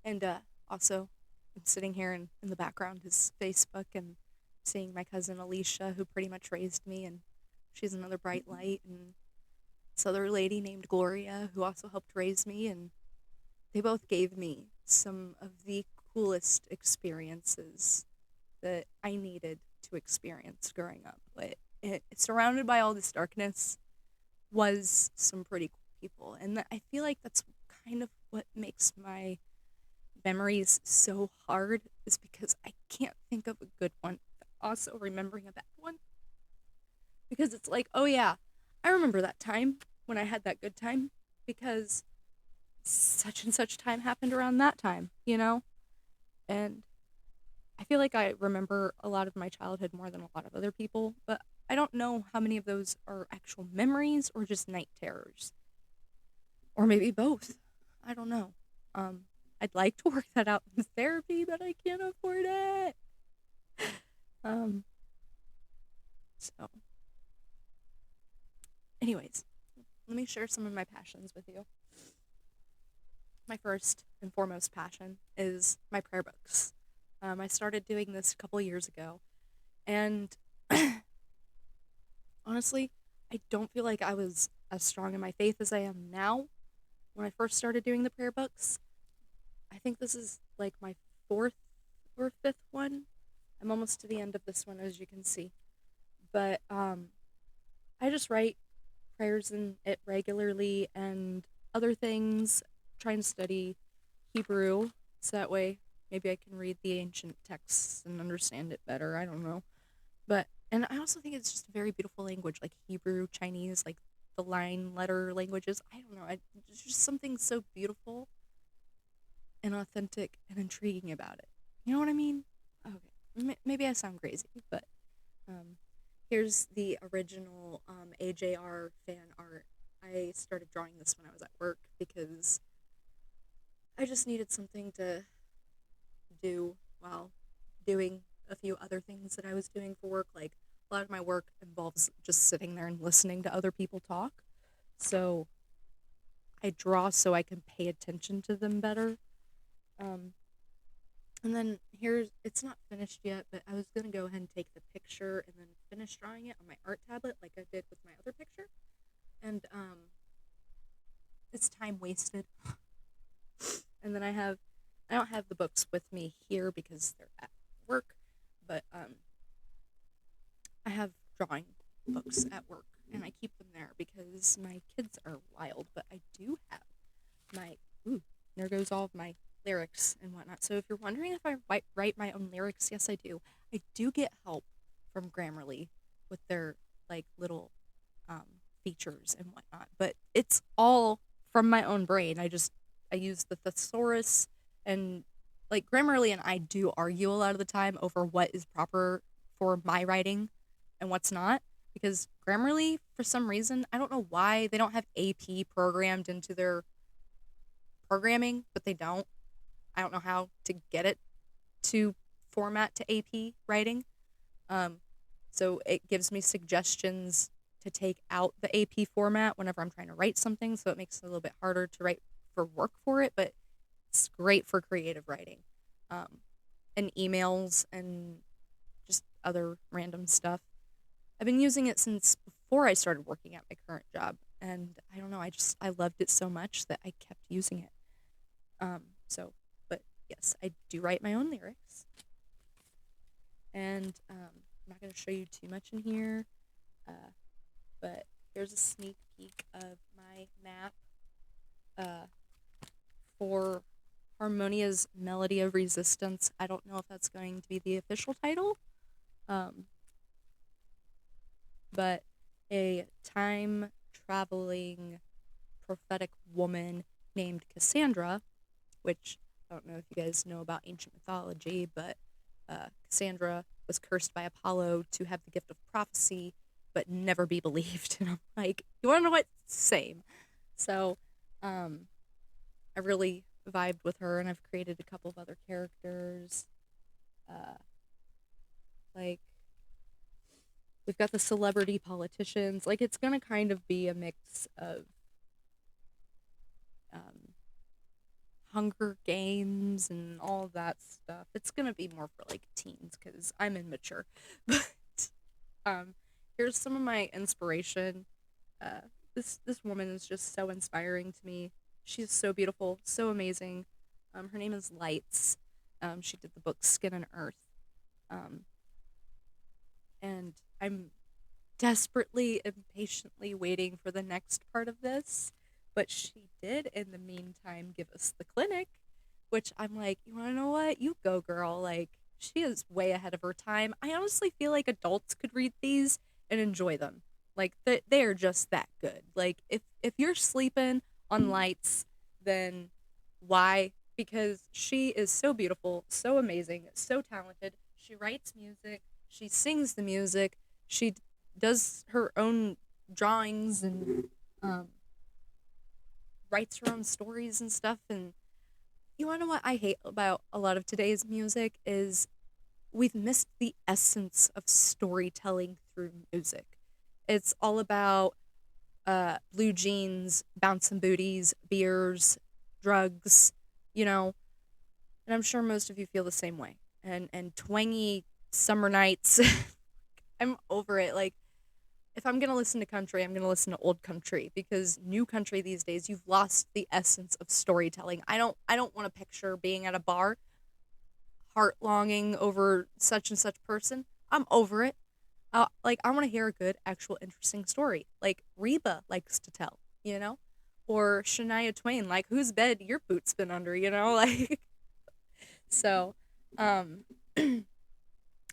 and also, I'm sitting here in the background is Facebook and seeing my cousin Alicia, who pretty much raised me, and she's another bright light, and this other lady named Gloria who also helped raise me, and they both gave me some of the coolest experiences that I needed to experience growing up. But surrounded by all this darkness was some pretty cool people. And I feel like that's kind of what makes my memories so hard, is because I can't think of a good one, but also remembering a bad one. Because it's like, oh yeah, I remember that time when I had that good time because such and such time happened around that time. And I feel like I remember a lot of my childhood more than a lot of other people, but I don't know how many of those are actual memories or just night terrors. Or maybe both. I don't know. Um, I'd like to work that out in therapy, but I can't afford it. Um, so, anyways, let me share some of my passions with you. My first and foremost passion is my prayer books. I started doing this a couple years ago, and honestly, I don't feel like I was as strong in my faith as I am now when I first started doing the prayer books. I think this is like my fourth or fifth one. I'm almost to the end of this one, as you can see. But I just write prayers in it regularly and other things, trying to study Hebrew, so that way maybe I can read the ancient texts and understand it better. I don't know. And I also think it's just a very beautiful language, like Hebrew, Chinese, like the line letter languages. I don't know. It's just something so beautiful and authentic and intriguing about it. You know what I mean? Okay. Maybe I sound crazy, but um, here's the original AJR fan art. I started drawing this when I was at work because I just needed something to do while doing a few other things that I was doing for work. Like, a lot of my work involves just sitting there and listening to other people talk. So I draw so I can pay attention to them better. Um, and then it's not finished yet, but I was going to go ahead and take the picture and then finish drawing it on my art tablet like I did with my other picture. And it's time wasted. And then I don't have the books with me here because they're at work, but I have drawing books at work, and I keep them there because my kids are wild. But I do have my ooh, there goes all of my lyrics and whatnot. So if you're wondering if I write my own lyrics, yes, I do. I do get help from Grammarly with their like little um, features and whatnot, but it's all from my own brain. I use the thesaurus, and like Grammarly and I do argue a lot of the time over what is proper for my writing and what's not, because Grammarly, for some reason, I don't know why they don't have AP programmed into their programming, but they don't. I don't know how to get it to format to AP writing. Um, so it gives me suggestions to take out the AP format whenever I'm trying to write something. So it makes it a little bit harder to write for work for it, but it's great for creative writing, um, and emails and just other random stuff. I've been using it since before I started working at my current job, and I don't know. I loved it so much that I kept using it. But yes, I do write my own lyrics, and I'm not going to show you too much in here, uh, but here's a sneak peek of my map uh, for Harmonia's Melody of Resistance. I don't know if that's going to be the official title, um, but a time traveling prophetic woman named Cassandra, which I don't know if you guys know about ancient mythology, but Cassandra was cursed by Apollo to have the gift of prophecy but never be believed. And I'm like, you want to know what? Same. So um, I really vibed with her, and I've created a couple of other characters. Uh, like, we've got the celebrity politicians. Like, it's going to kind of be a mix of um, Hunger Games and all of that stuff. It's gonna be more for like teens because I'm immature. But um, here's some of my inspiration. Uh, this woman is just so inspiring to me. She's so beautiful, so amazing. Her name is Lights. She did the book Skin and Earth. Um, and I'm desperately, impatiently waiting for the next part of this. But she did, in the meantime, give us the clinic, which I'm like, you want to know what? You go, girl. Like, she is way ahead of her time. I honestly feel like adults could read these and enjoy them. Like, they are just that good. Like, if you're sleeping on Lights, then why? Because she is so beautiful, so amazing, so talented. She writes music, she sings the music, she does her own drawings and um, writes her own stories and stuff. And you want to know what I hate about a lot of today's music is we've missed the essence of storytelling through music. It's all about blue jeans, bouncing booties, beers, drugs, you know. And I'm sure most of you feel the same way. And twangy summer nights. I'm over it. Like, if I'm gonna listen to country, I'm gonna listen to old country because new country these days, you've lost the essence of storytelling. I don't want to picture being at a bar, heart longing over such and such person. I'm over it. Like, I want to hear a good, actual, interesting story, like Reba likes to tell, you know, or Shania Twain, like whose bed your boots been under, you know, like. So, um,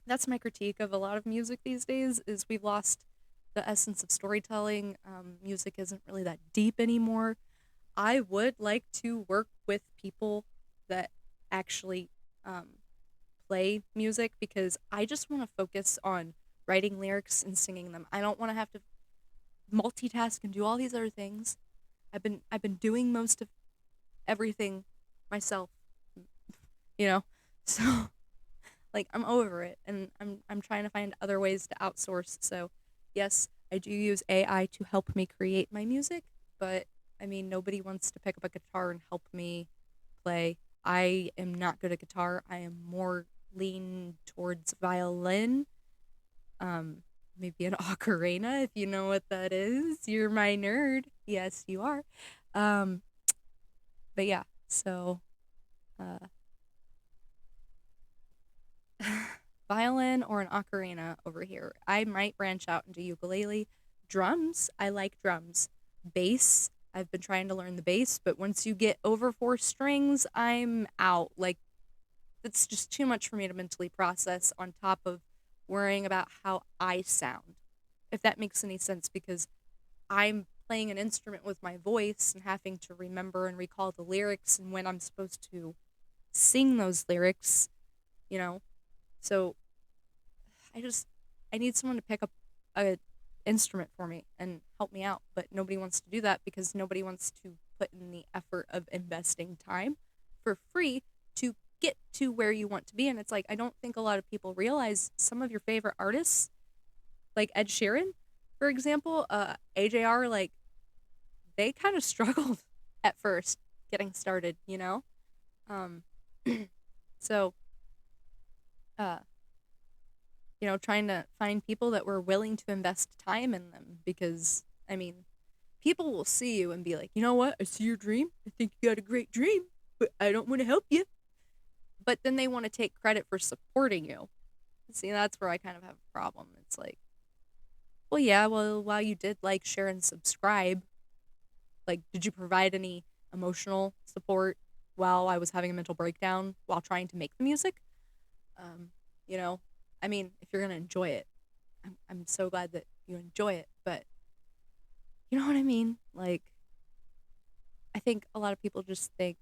that's my critique of a lot of music these days is we've lost the essence of storytelling. Music isn't really that deep anymore. I would like to work with people that actually um, play music because I just want to focus on writing lyrics and singing them. I don't want to have to multitask and do all these other things. I've been doing most of everything myself, you know. So like I'm over it and I'm trying to find other ways to outsource. So, yes, I do use AI to help me create my music, but I mean nobody wants to pick up a guitar and help me play. I am not good at guitar. I am more lean towards violin. Um Maybe an ocarina if you know what that is. You're my nerd. Yes, you are. Um but yeah, so uh violin or an ocarina over here. I might branch out into ukulele. Drums, I like drums. Bass, I've been trying to learn the bass, but once you get over four strings, I'm out. Like, it's just too much for me to mentally process on top of worrying about how I sound. If that makes any sense, because I'm playing an instrument with my voice and having to remember and recall the lyrics and when I'm supposed to sing those lyrics, you know? So I just I need someone to pick up a instrument for me and help me out, but nobody wants to do that because nobody wants to put in the effort of investing time for free to get to where you want to be. And it's like I don't think a lot of people realize some of your favorite artists, like Ed Sheeran, for example, AJR, like they kind of struggled at first getting started, you know? Um so uh trying to find people that were willing to invest time in them because, I mean, people will see you and be like, you know what? I see your dream. I think you got a great dream, but I don't want to help you. But then they want to take credit for supporting you. See, that's where I kind of have a problem. It's like, well, yeah, well, while you did like, share, and subscribe, like, did you provide any emotional support while I was having a mental breakdown while trying to make the music? Um, you know, I mean, if you're going to enjoy it, I'm so glad that you enjoy it, but you know what I mean? Like, I think a lot of people just think,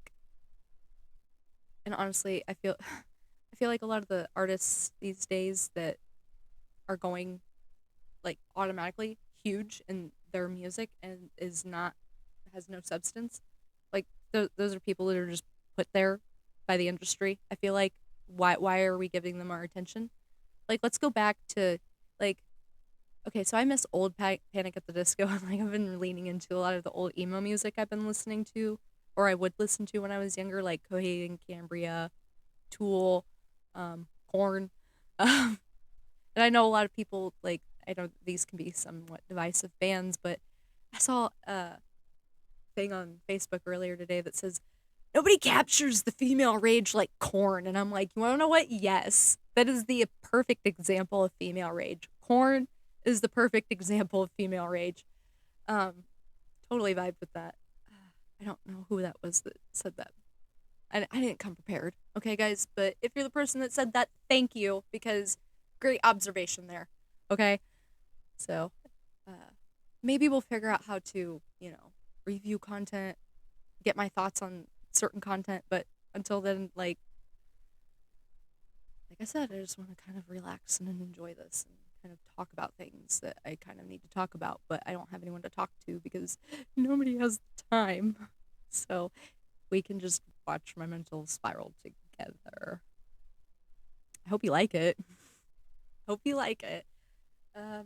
and honestly, I feel like a lot of the artists these days that are going like automatically huge in their music and is not has no substance. Like those are people that are just put there by the industry. I feel like why are we giving them our attention? Like let's go back to like okay, so I miss old Panic at the Disco. And like I've been leaning into a lot of the old emo music I've been listening to, or I would listen to when I was younger, like Coheed and Cambria, Tool, Corn. Um, and I know a lot of people like I know these can be somewhat divisive bands, but I saw a thing on Facebook earlier today that says nobody captures the female rage like Corn, and I'm like, you want to know what? Yes, that is the perfect example of female rage. Corn is the perfect example of female rage. Um, totally vibed with that. I don't know who that was that said that. I didn't come prepared, okay, guys. But if you're the person that said that, thank you because great observation there. Okay, so maybe we'll figure out how to, review content, get my thoughts on certain content. But until then, like I said, I just want to kind of relax and enjoy this and kind of talk about things that I kind of need to talk about, but I don't have anyone to talk to because nobody has the time. So we can just watch my mental spiral together. I hope you like it. Hope you like it. Um,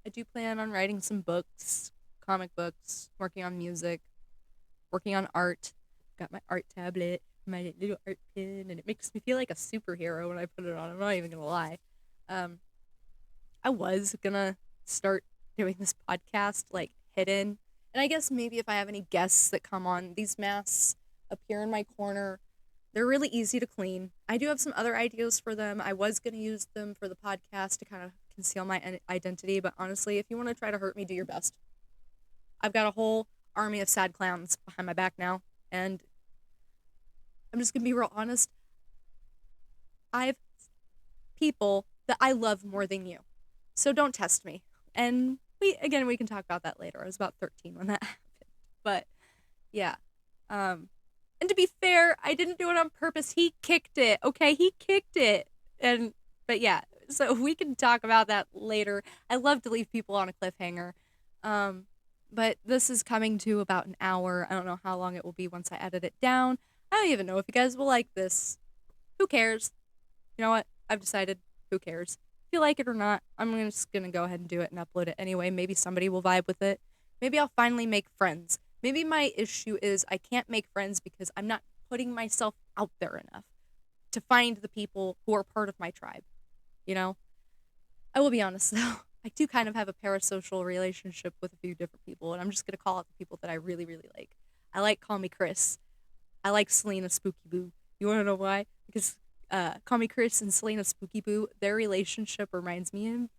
I do plan on writing some books, comic books, working on music, working on art. Got my art tablet, my little art pen, and it makes me feel like a superhero when I put it on. I'm not even gonna lie. Um, I was gonna start doing this podcast like hidden, and I guess maybe if I have any guests that come on, these masks appear in my corner. They're really easy to clean. I do have some other ideas for them. I was gonna use them for the podcast to kind of conceal my identity, but honestly, if you want to try to hurt me, do your best. I've got a whole army of sad clowns behind my back now, and I'm just gonna be real honest. I've people that I love more than you. So don't test me. And we can talk about that later. I was about 13 when that happened. But yeah. And to be fair, I didn't do it on purpose. He kicked it. Okay, he kicked it. And but yeah, so we can talk about that later. I love to leave people on a cliffhanger. Um but this is coming to about an hour. I don't know how long it will be once I edit it down. I don't even know if you guys will like this. Who cares? You know what? I've decided. Who cares? If you like it or not, I'm just gonna go ahead and do it and upload it anyway. Maybe somebody will vibe with it. Maybe I'll finally make friends. Maybe my issue is I can't make friends because I'm not putting myself out there enough to find the people who are part of my tribe. You know? I will be honest though. I do kind of have a parasocial relationship with a few different people, and I'm just gonna call out the people that I really, really like. I like Call Me Chris. I like Selena Spooky Boo. You wanna know why? Because Call Me Chris and Selena Spooky Boo, their relationship reminds me and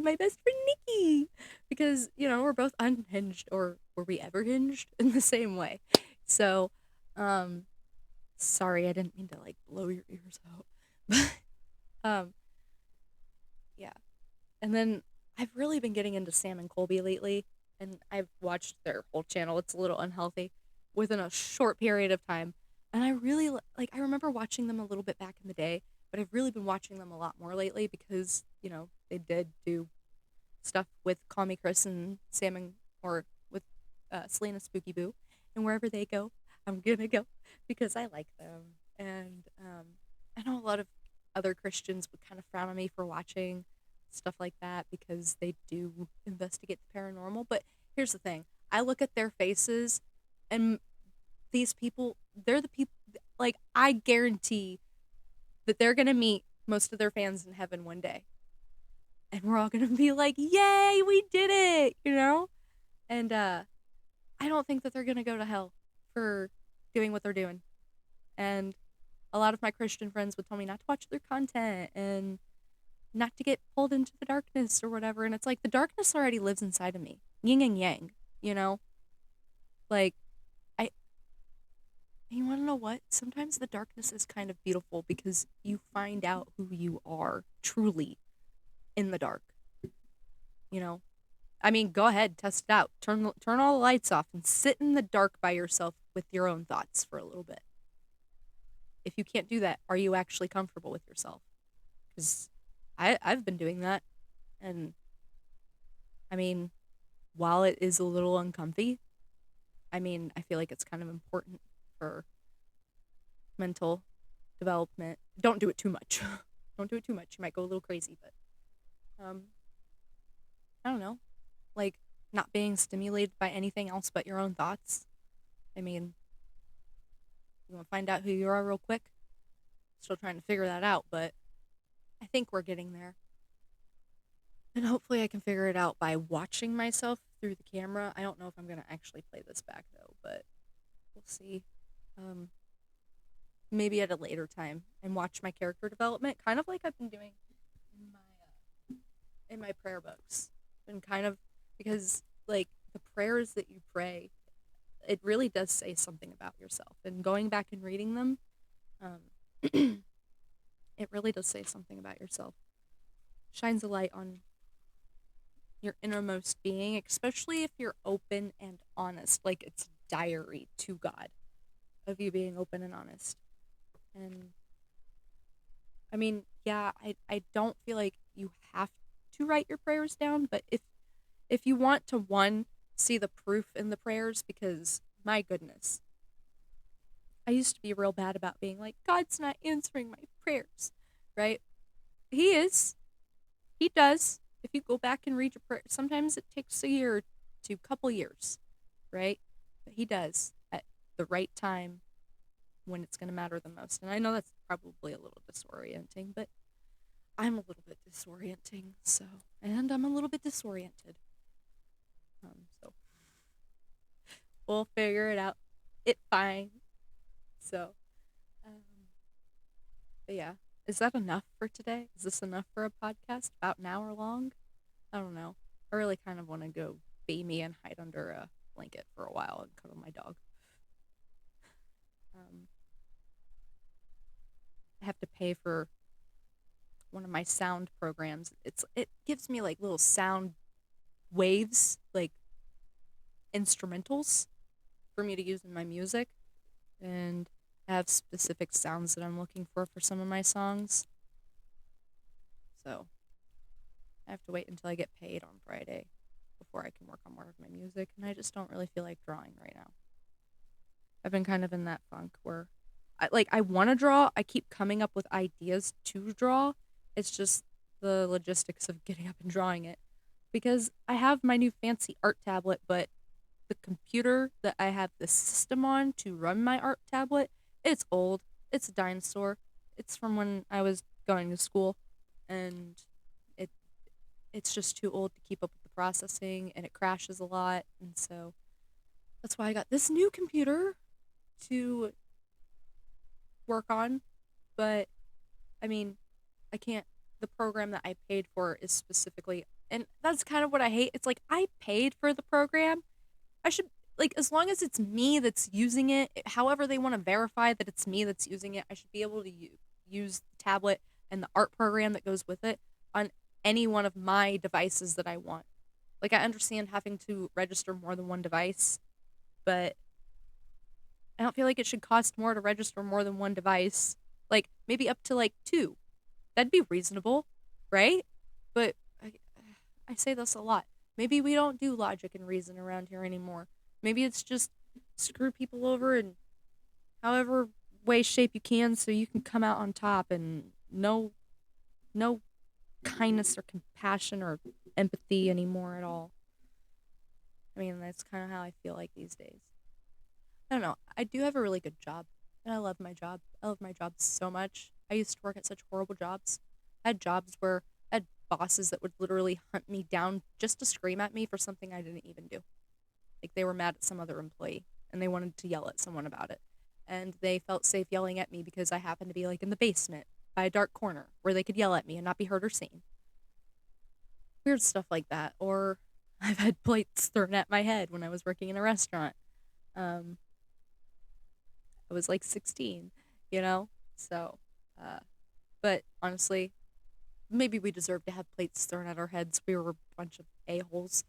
my best friend Nikki. Because, we're both unhinged, or were we ever hinged in the same way? So, um, sorry, I didn't mean to like blow your ears out. But yeah. And then I've really been getting into Sam and Colby lately, and I've watched their whole channel. It's a little unhealthy within a short period of time. And I really like I remember watching them a little bit back in the day, but I've really been watching them a lot more lately because, they did do stuff with Call Me Chris and Sam and or with Selena Spooky Boo. And wherever they go, I'm gonna go because I like them. And I know a lot of other Christians would kind of frown on me for watching stuff like that because they do investigate the paranormal. But here's the thing: I look at their faces, and these people, they're the people. Like I guarantee that they're gonna meet most of their fans in heaven one day, and we're all gonna be like, "Yay, we did it!" And I don't think that they're gonna go to hell for doing what they're doing. And a lot of my Christian friends would tell me not to watch their content and not to get pulled into the darkness or whatever. And it's like the darkness already lives inside of me, yin and yang. You know, like I. You want to know what? Sometimes the darkness is kind of beautiful because you find out who you are truly in the dark. you know. I mean, go ahead, test it out. Turn all the lights off and sit in the dark by yourself with your own thoughts for a little bit. If you can't do that, are you actually comfortable with yourself? Because I've been doing that, and I mean, while it is a little uncomfy, I mean, I feel like it's kind of important for mental development. Don't do it too much. Don't do it too much. You might go a little crazy, but um, I don't know, like not being stimulated by anything else but your own thoughts. I mean, you want to find out who you are real quick? Still trying to figure that out, but I think we're getting there. And hopefully I can figure it out by watching myself through the camera. I don't know if I'm going to actually play this back though, but we'll see. Um, Maybe at a later time and watch my character development, kind of like I've been doing in my prayer books. And kind of because like the prayers that you pray, it really does say something about yourself. And going back and reading them, um, it really does say something about yourself. Shines a light on your innermost being, especially if you're open and honest. Like it's diary to God of you being open and honest. And I mean, yeah, I don't feel like you have to write your prayers down, but if you want to one see the proof in the prayers, because my goodness, I used to be real bad about being like, God's not answering my prayers, right? He is. He does. If you go back and read your prayer, sometimes it takes a year to couple years, right? But he does at the right time when it's going to matter the most. And I know that's probably a little disorienting, but I'm a little bit disorienting, so, and I'm a little bit disoriented. So we'll figure it out. It's fine. So, um, but yeah, is that enough for today? Is this enough for a podcast about an hour long? I don't know. I really kind of want to go be me and hide under a blanket for a while and cuddle my dog. Um, I have to pay for one of my sound programs. It gives me like little sound waves, like instrumentals for me to use in my music, and I have specific sounds that I'm looking for some of my songs. So I have to wait until I get paid on Friday before I can work on more of my music, and I just don't really feel like drawing right now. I've been kind of in that funk where I want to draw. I keep coming up with ideas to draw. It's just the logistics of getting up and drawing it. Because I have my new fancy art tablet, but the computer that I have the system on to run my art tablet, it's old. It's a dinosaur. It's from when I was going to school, and it it's just too old to keep up with the processing, and it crashes a lot. And so that's why I got this new computer to work on. But I mean, I can't. The program that I paid for is specifically, and that's kind of what I hate. It's like I paid for the program. I should, like, as long as it's me that's using it, however they want to verify that it's me that's using it, I should be able to use the tablet and the art program that goes with it on any one of my devices that I want. Like, I understand having to register more than one device, but I don't feel like it should cost more to register more than one device. Like, maybe up to like two. That'd be reasonable, right? But I say this a lot. Maybe we don't do logic and reason around here anymore. Maybe it's just screw people over in however way, shape you can so you can come out on top, and no kindness or compassion or empathy anymore at all. I mean, that's kind of how I feel like these days. I don't know. I do have a really good job, and I love my job. I love my job so much. I used to work at such horrible jobs. I had jobs where I had bosses that would literally hunt me down just to scream at me for something I didn't even do. Like they were mad at some other employee and they wanted to yell at someone about it. And they felt safe yelling at me because I happened to be like in the basement by a dark corner where they could yell at me and not be heard or seen. Weird stuff like that. Or I've had plates thrown at my head when I was working in a restaurant. Um, I was like 16, you know? So, uh, but honestly, maybe we deserve to have plates thrown at our heads. We were a bunch of a-holes.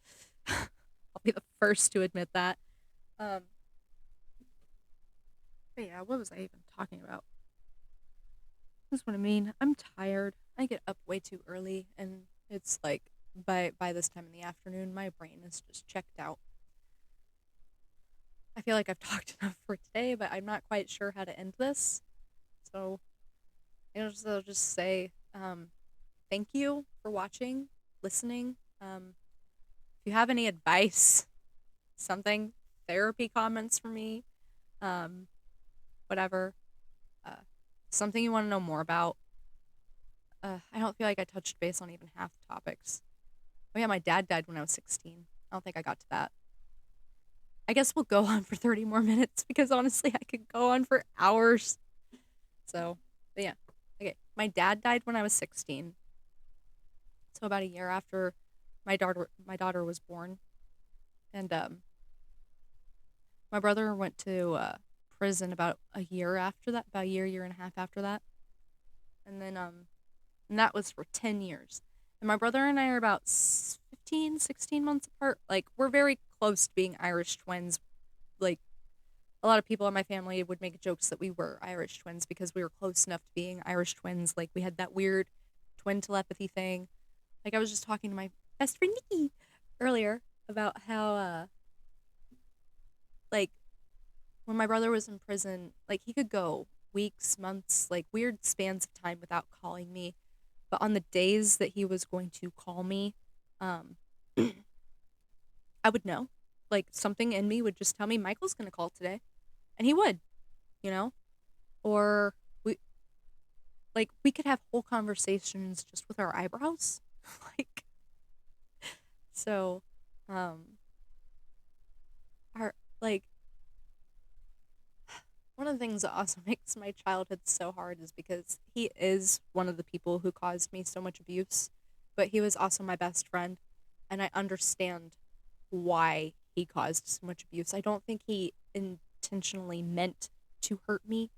I'll be the first to admit that. Um, but yeah, what was I even talking about? That's what I mean. I'm tired. I get up way too early, and it's like by this time in the afternoon, my brain is just checked out. I feel like I've talked enough for today, but I'm not quite sure how to end this. So I'll just say thank you for watching, listening. If you have any advice, something, therapy comments for me, um, whatever, uh, something you want to know more about. I don't feel like I touched base on even half the topics. Oh yeah, my dad died when I was 16. I don't think I got to that. I guess we'll go on for 30 more minutes because honestly, I could go on for hours. So, but yeah. Okay, my dad died when I was 16. So about a year after my daughter was born, and my brother went to prison about a year after that, about a year and a half after that, and then and that was for 10 years. And my brother and I are about 15, 16 months apart. Like we're very close to being Irish twins. Like a lot of people in my family would make jokes that we were Irish twins because we were close enough to being Irish twins. Like we had that weird twin telepathy thing. Like I was just talking to my best friend Nikki earlier about how like when my brother was in prison, like he could go weeks, months, like weird spans of time without calling me. But on the days that he was going to call me, um I would know. Like something in me would just tell me Michael's going to call today. And he would, you know? Or we we could have whole conversations just with our eyebrows. like so um our like one of the things that also makes my childhood so hard is because he is one of the people who caused me so much abuse, but he was also my best friend, and I understand why he caused so much abuse. I don't think he intentionally meant to hurt me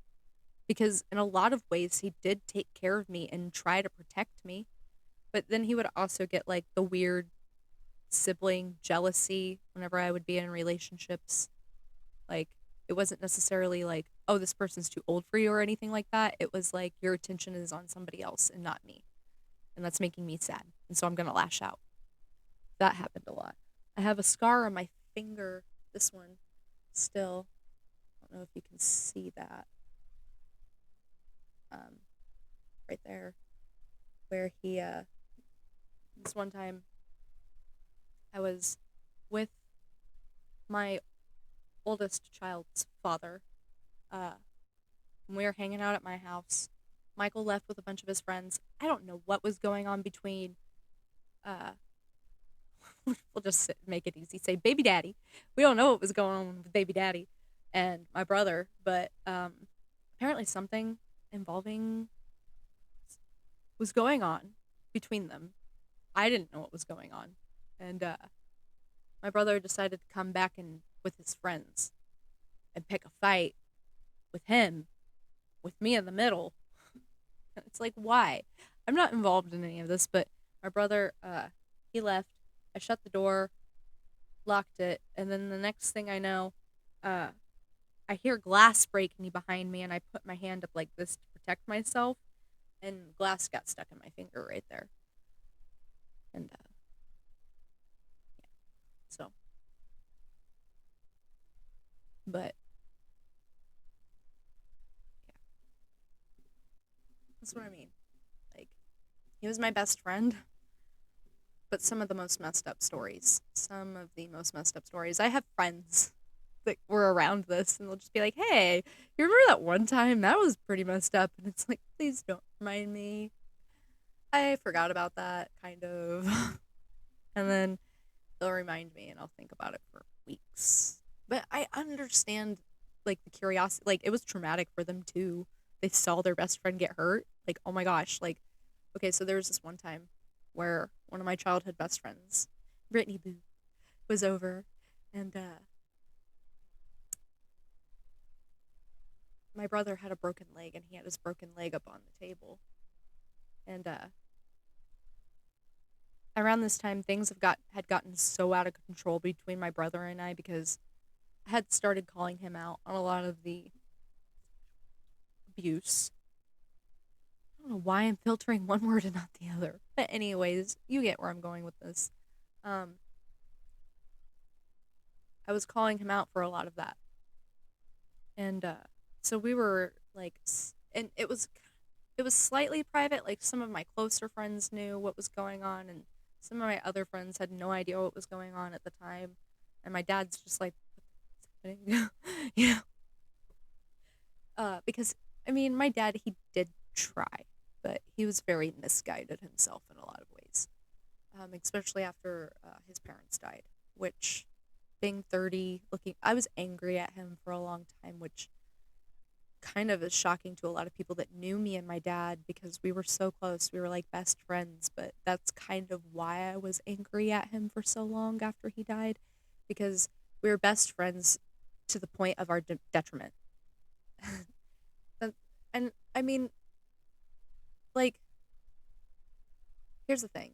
because in a lot of ways he did take care of me and try to protect me, but then he would also get like the weird sibling jealousy whenever I would be in relationships. Like, it wasn't necessarily like, oh, this person's too old for you or anything like that. It was like, your attention is on somebody else and not me. And that's making me sad. And so I'm going to lash out. That happened a lot. I have a scar on my finger, this one, still. I don't know if you can see that. Um, right there. Where this one time, I was with my oldest child's father. Uh, when we were hanging out at my house. Michael left with a bunch of his friends. I don't know what was going on between. Uh, we'll just make it easy. Say baby daddy. We don't know what was going on with baby daddy and my brother, but apparently something involving was going on between them. I didn't know what was going on, and my brother decided to come back and with his friends and pick a fight with him, with me in the middle. It's like, why? I'm not involved in any of this, but my brother, he left. I shut the door, locked it, and then the next thing I know, uh, I hear glass breaking behind me, and I put my hand up like this to protect myself, and glass got stuck in my finger right there. And, yeah, so, but, yeah, that's what I mean. Like, he was my best friend, but some of the most messed up stories. Some of the most messed up stories. I have friends that were around this and they'll just be like, hey, you remember that one time? That was pretty messed up. And it's like, please don't remind me. I forgot about that, kind of. And then they'll remind me and I'll think about it for weeks. But I understand, like, the curiosity. Like, it was traumatic for them, too. They saw their best friend get hurt. Like, oh my gosh. Like, okay, so there was this one time where one of my childhood best friends, Brittany Boo, was over. And my brother had a broken leg and he had his broken leg up on the table. And around this time things had gotten so out of control between my brother and I because I had started calling him out on a lot of the abuse. I don't know why I'm filtering one word and not the other. But anyways, you get where I'm going with this. Um, I was calling him out for a lot of that. And so we were like and it was slightly private, like some of my closer friends knew what was going on and some of my other friends had no idea what was going on at the time. And my dad's just like what's happening? you know, because I mean, my dad he did try, but he was very misguided himself in a lot of ways. Especially after his parents died, which being 30, I was angry at him for a long time, which kind of is shocking to a lot of people that knew me and my dad because we were so close. We were like best friends, but that's kind of why I was angry at him for so long after he died because we were best friends to the point of our detriment. and, and I mean, like, here's the thing.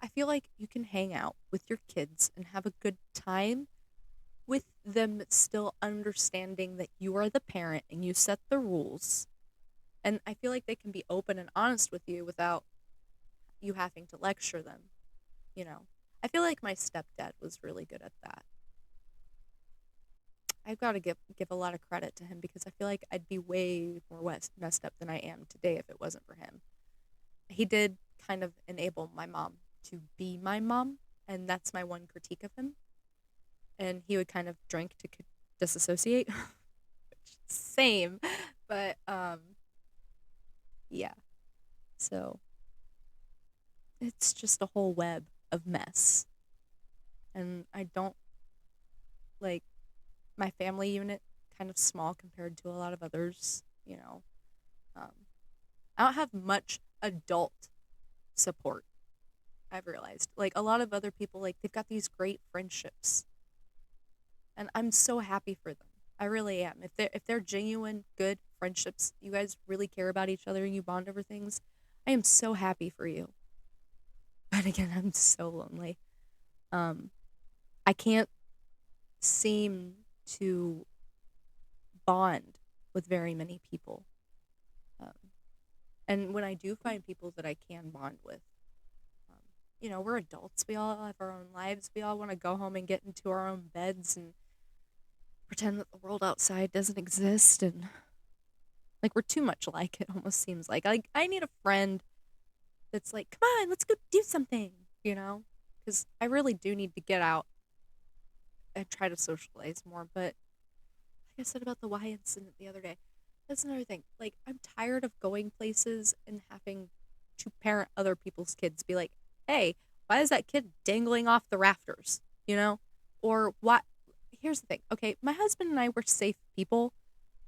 I feel like you can hang out with your kids and have a good time with them still understanding that you are the parent and you set the rules. And I feel like they can be open and honest with you without you having to lecture them, you know. I feel like my stepdad was really good at that. I've got to give a lot of credit to him because I feel like I'd be way more messed up than I am today if it wasn't for him. He did kind of enable my mom to be my mom, and that's my one critique of him. And he would kind of drink to disassociate, which same, but yeah. So it's just a whole web of mess. And I don't like my family unit kind of small compared to a lot of others, you know. Um, I don't have much adult support. I've realized like a lot of other people like they've got these great friendships, and I'm so happy for them. I really am. If they're genuine good friendships, you guys really care about each other and you bond over things. I am so happy for you. But again, I'm so lonely. Um, I can't seem to bond with very many people. Um, and when I do find people that I can bond with, um, we're adults. We all have our own lives. We all want to go home and get into our own beds and pretend that the world outside doesn't exist. And like we're too much alike. It almost seems like I need a friend that's like, come on, let's go do something. You know, because I really do need to get out and try to socialize more. But like I said about the Y incident the other day, that's another thing. Like, I'm tired of going places and having to parent other people's kids. Be like, hey, why is that kid dangling off the rafters? You know? Or what? Here's the thing. Okay, my husband and I were safe people.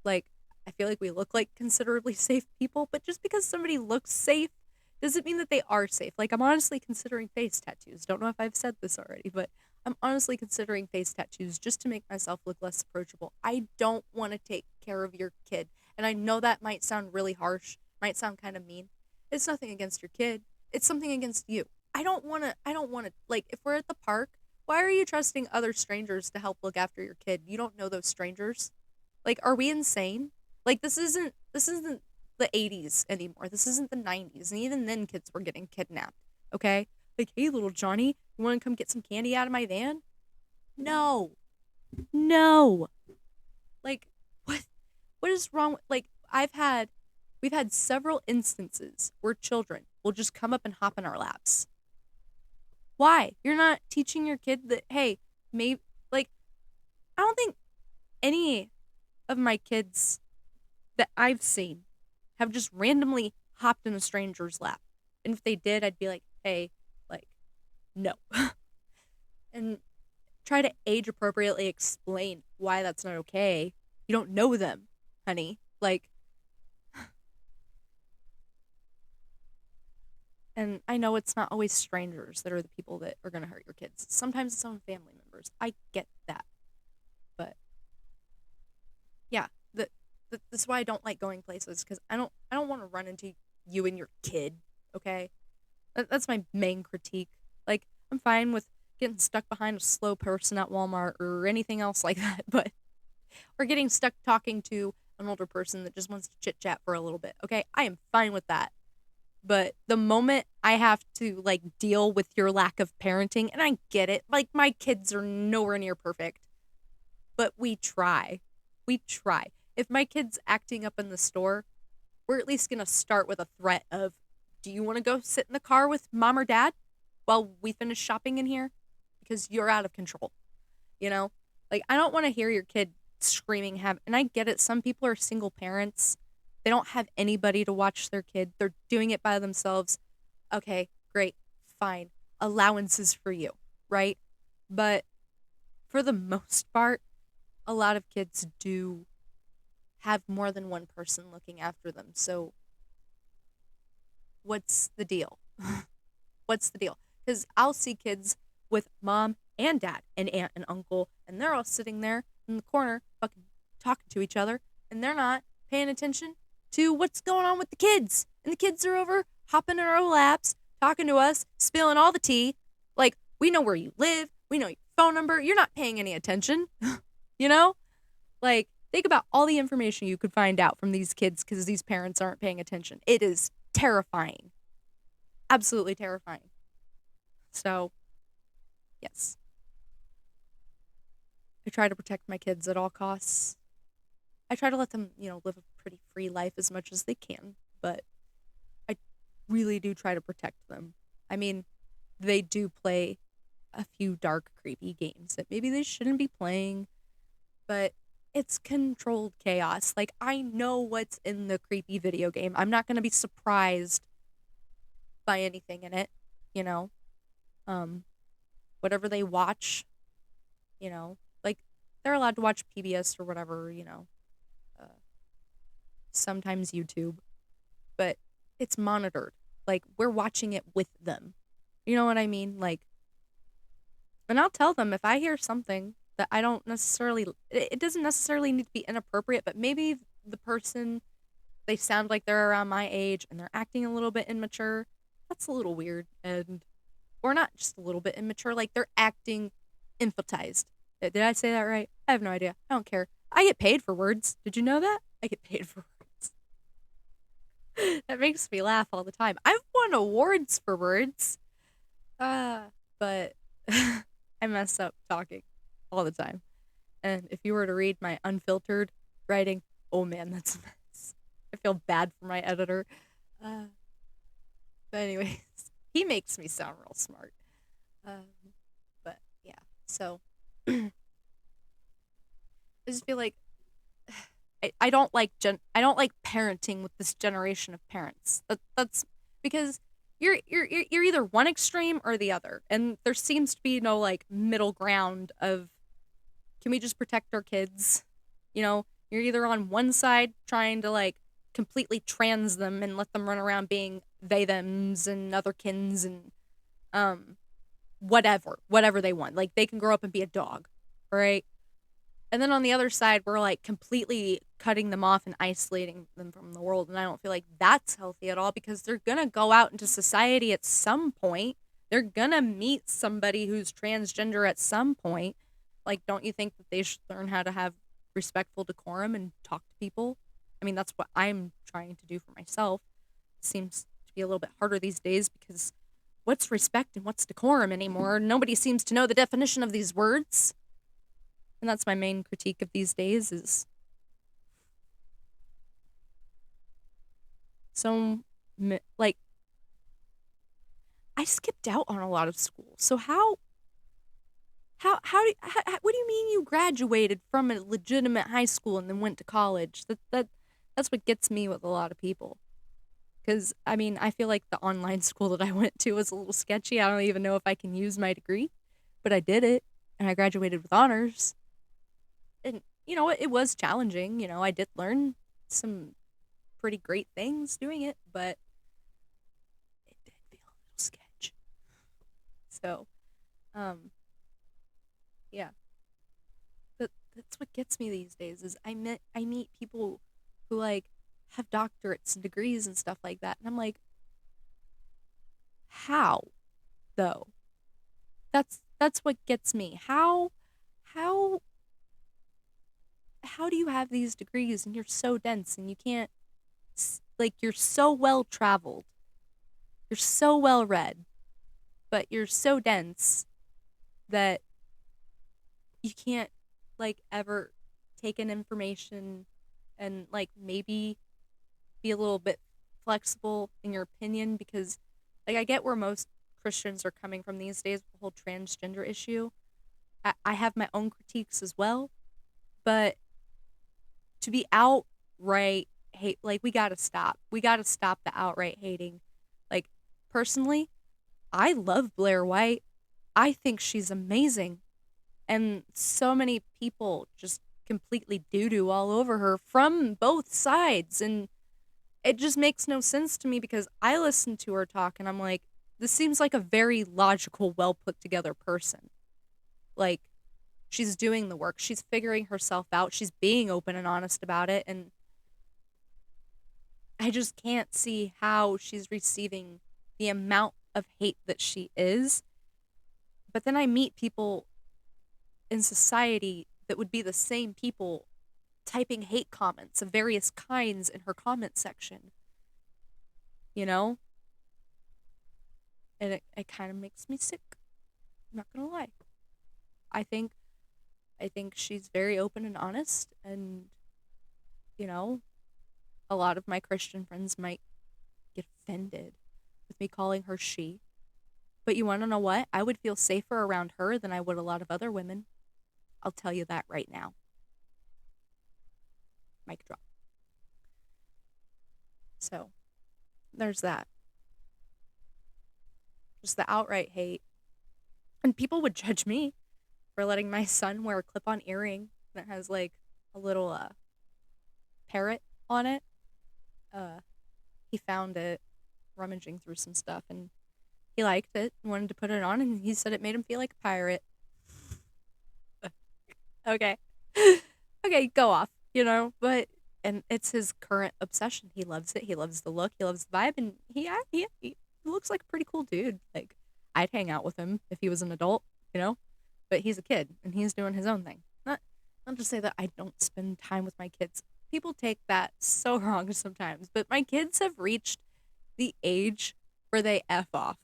Like, I feel like we look like considerably safe people, but just because somebody looks safe doesn't mean that they are safe. Like, I'm honestly considering face tattoos. Don't know if I've said this already, but I'm honestly considering face tattoos just to make myself look less approachable. I don't want to take care of your kid. And I know that might sound really harsh, might sound kind of mean. It's nothing against your kid. It's something against you. I don't want to like if we're at the park, why are you trusting other strangers to help look after your kid? You don't know those strangers. Like, are we insane? Like, this isn't the 80s anymore. This isn't the 90s. And even then kids were getting kidnapped. Okay? Like, hey little Johnny, you want to come get some candy out of my van? No. No. Like, what is wrong with, like we've had several instances where children will just come up and hop in our laps. Why? You're not teaching your kid that hey, maybe like I don't think any of my kids that I've seen have just randomly hopped in a stranger's lap. And if they did, I'd be like, hey, like, no. And try to age appropriately explain why that's not okay. You don't know them, honey. Like, and I know it's not always strangers that are the people that are going to hurt your kids. Sometimes it's own family members. I get that. But yeah, that's why I don't like going places because I don't want to run into you and your kid. Okay, that's my main critique. Like, I'm fine with getting stuck behind a slow person at Walmart or anything else like that, but or getting stuck talking to an older person that just wants to chit chat for a little bit. Okay, I am fine with that. But the moment I have to like deal with your lack of parenting, and I get it, like my kids are nowhere near perfect, but we try. We try. If my kid's acting up in the store, we're at least going to start with a threat of, do you want to go sit in the car with mom or dad while we finish shopping in here? Because you're out of control, you know? Like, I don't want to hear your kid screaming, and I get it. Some people are single parents. They don't have anybody to watch their kid. They're doing it by themselves. Okay, great, fine. Allowances for you, right? But for the most part, a lot of kids do have more than one person looking after them. So what's the deal? What's the deal? Because I'll see kids with mom and dad and aunt and uncle, and they're all sitting there in the corner fucking talking to each other, and they're not paying attention to what's going on with the kids. And the kids are over hopping in our laps, talking to us, spilling all the tea. Like, we know where you live, we know your phone number. You're not paying any attention, you know? Like, think about all the information you could find out from these kids because these parents aren't paying attention. It is terrifying. Absolutely terrifying. So, yes. I try to protect my kids at all costs. I try to let them, live a pretty free life as much as they can, but I really do try to protect them. I mean, they do play a few dark, creepy games that maybe they shouldn't be playing, but it's controlled chaos. Like, I know what's in the creepy video game. I'm not going to be surprised by anything in it, you know? Um, Whatever they watch, like, they're allowed to watch PBS or whatever, uh, sometimes YouTube, but it's monitored. Like, we're watching it with them. You know what I mean? Like, and I'll tell them if I hear something that I don't necessarily, it doesn't necessarily need to be inappropriate, but maybe the person, they sound like they're around my age and they're acting a little bit immature. That's a little weird. Or not just a little bit immature, like they're acting infantized. Did I say that right? I have no idea. I don't care. I get paid for words. Did you know that? I get paid for words. That makes me laugh all the time. I've won awards for words. But I mess up talking all the time. And if you were to read my unfiltered writing, oh man, that's a mess. I feel bad for my editor. Uh, but anyways, he makes me sound real smart. Um, but yeah, so I just feel like I don't like I don't like parenting with this generation of parents. That's because you're either one extreme or the other, and there seems to be no like middle ground of, can we just protect our kids? You're either on one side trying to like completely trans them and let them run around being they thems and otherkins and um whatever they want. Like, they can grow up and be a dog, right? And then on the other side, we're like completely cutting them off and isolating them from the world. And I don't feel like that's healthy at all, because they're going to go out into society at some point. They're going to meet somebody who's transgender at some point. Like, don't you think that they should learn how to have respectful decorum and talk to people? I mean, that's what I'm trying to do for myself. It seems to be a little bit harder these days because what's respect and what's decorum anymore? Nobody seems to know the definition of these words. And that's my main critique of these days is so, like, I skipped out on a lot of school. So what do you mean you graduated from a legitimate high school and then went to college? That's what gets me with a lot of people. Because, I mean, I feel like the online school that I went to was a little sketchy. I don't even know if I can use my degree, but I did it, and I graduated with honors. And, it was challenging. I did learn some pretty great things doing it, but it did feel a little sketch. So, um, yeah, that's what gets me these days is I meet people who like have doctorates and degrees and stuff like that, and I'm like, how though? That's what gets me. How how do you have these degrees and you're so dense and you can't like you're so well traveled. You're so well read, but you're so dense that you can't like ever take in information and like maybe be a little bit flexible in your opinion because like I get where most Christians are coming from these days with the whole transgender issue. I have my own critiques as well, but to be outright hate, like we gotta stop. We gotta stop the outright hating. Like personally, I love Blair White. I think she's amazing. And so many people just completely doo doo all over her from both sides. And it just makes no sense to me because I listen to her talk and I'm like, this seems like a very logical, well put together person. Like, she's doing the work, she's figuring herself out, she's being open and honest about it. And I just can't see how she's receiving the amount of hate that she is. But then I meet people in society that would be the same people typing hate comments of various kinds in her comment section, you know? And it kind of makes me sick. I'm not gonna lie. I think I think she's very open and honest and you know, a lot of my Christian friends might get offended with me calling her she. But you wanna know what? I would feel safer around her than I would a lot of other women. I'll tell you that right now. Mic drop. So there's that. Just the outright hate. And people would judge me for letting my son wear a clip on earring that has like a little parrot on it. Uh he found it rummaging through some stuff and he liked it and wanted to put it on and he said it made him feel like a pirate. Okay. Okay, go off, you know, but and it's his current obsession. He loves it. He loves the look. He loves the vibe and he looks like a pretty cool dude. Like I'd hang out with him if he was an adult, you know? But he's a kid and he's doing his own thing. Not to say that I don't spend time with my kids. People take that so wrong sometimes, but my kids have reached the age where they F off.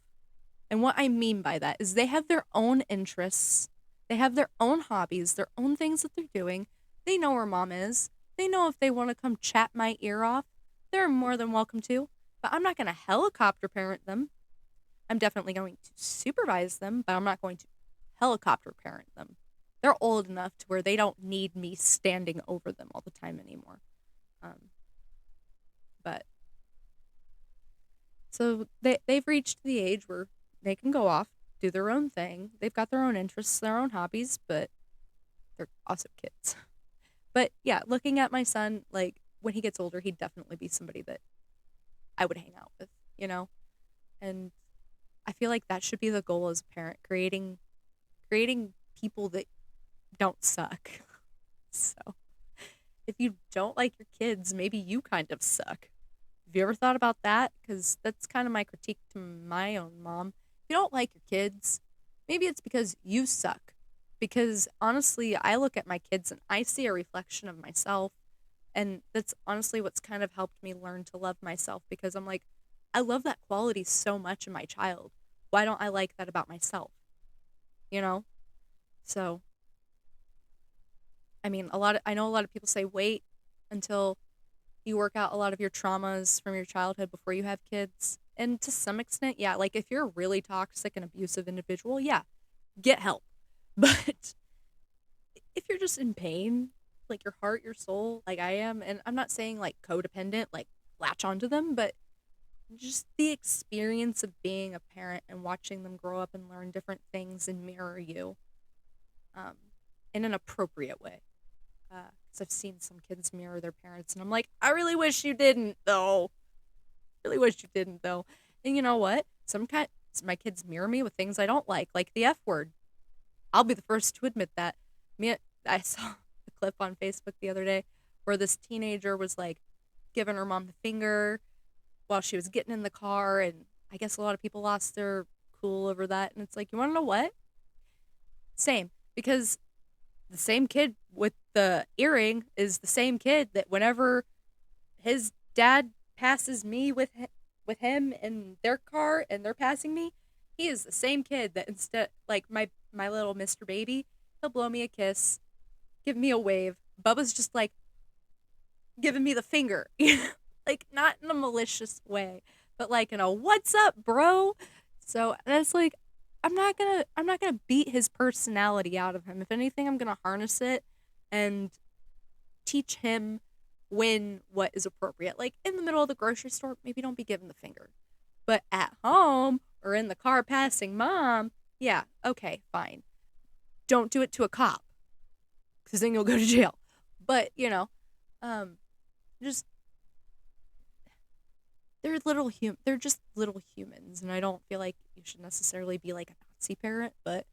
And what I mean by that is they have their own interests, they have their own hobbies, their own things that they're doing. They know where mom is. They know if they want to come chat my ear off, they're more than welcome to. But I'm not going to helicopter parent them. I'm definitely going to supervise them, but I'm not going to helicopter parent them. They're old enough to where they don't need me standing over them all the time anymore. Um, but so they've reached the age where they can go off, do their own thing. They've got their own interests, their own hobbies, but they're awesome kids. But yeah, looking at my son, like when he gets older, he'd definitely be somebody that I would hang out with, you know? And I feel like that should be the goal as a parent, creating people that don't suck. So, if you don't like your kids, maybe you kind of suck. Have you ever thought about that? Because that's kind of my critique to my own mom. If you don't like your kids, maybe it's because you suck. Because honestly, I look at my kids and I see a reflection of myself. And that's honestly what's kind of helped me learn to love myself because I'm like, I love that quality so much in my child. Why don't I like that about myself? You know? So, I mean, I know a lot of people say wait until you work out a lot of your traumas from your childhood before you have kids. And to some extent, yeah, like if you're a really toxic and abusive individual, yeah, get help. But if you're just in pain, like your heart, your soul, like I am, and I'm not saying like codependent, like latch onto them, but just the experience of being a parent and watching them grow up and learn different things and mirror you um, in an appropriate way. Because I've seen some kids mirror their parents, and I'm like, I really wish you didn't, though. Really wish you didn't, though. And you know what? Sometimes my kids mirror me with things I don't like the F word. I'll be the first to admit that. Me, I saw a clip on Facebook the other day where this teenager was like giving her mom the finger while she was getting in the car, and I guess a lot of people lost their cool over that. And it's like, you want to know what? Same. Because the same kid with the earring is the same kid that whenever his dad passes me with him in their car and they're passing me, he is the same kid that instead, like my little Mr. Baby, he'll blow me a kiss, give me a wave. Bubba's just like giving me the finger, like not in a malicious way, but like in a "What's up, bro?" So that's like, I'm not gonna beat his personality out of him. If anything, I'm gonna harness it and teach him when what is appropriate. Like in the middle of the grocery store, maybe don't be giving the finger. But at home or in the car passing mom, yeah, okay, fine. Don't do it to a cop because then you'll go to jail. But, um, just they're just little humans, and I don't feel like you should necessarily be like a Nazi parent, but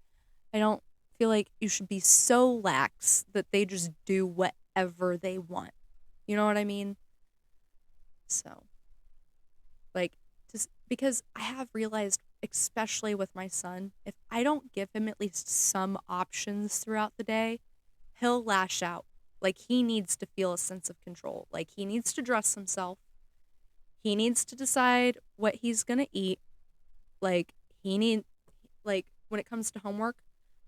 I don't feel like you should be so lax that they just do whatever they want. You know what I mean? So, like, just because I have realized, especially with my son, if I don't give him at least some options throughout the day, he'll lash out. Like, he needs to feel a sense of control. Like, he needs to dress himself. He needs to decide what he's going to eat. Like, when it comes to homework,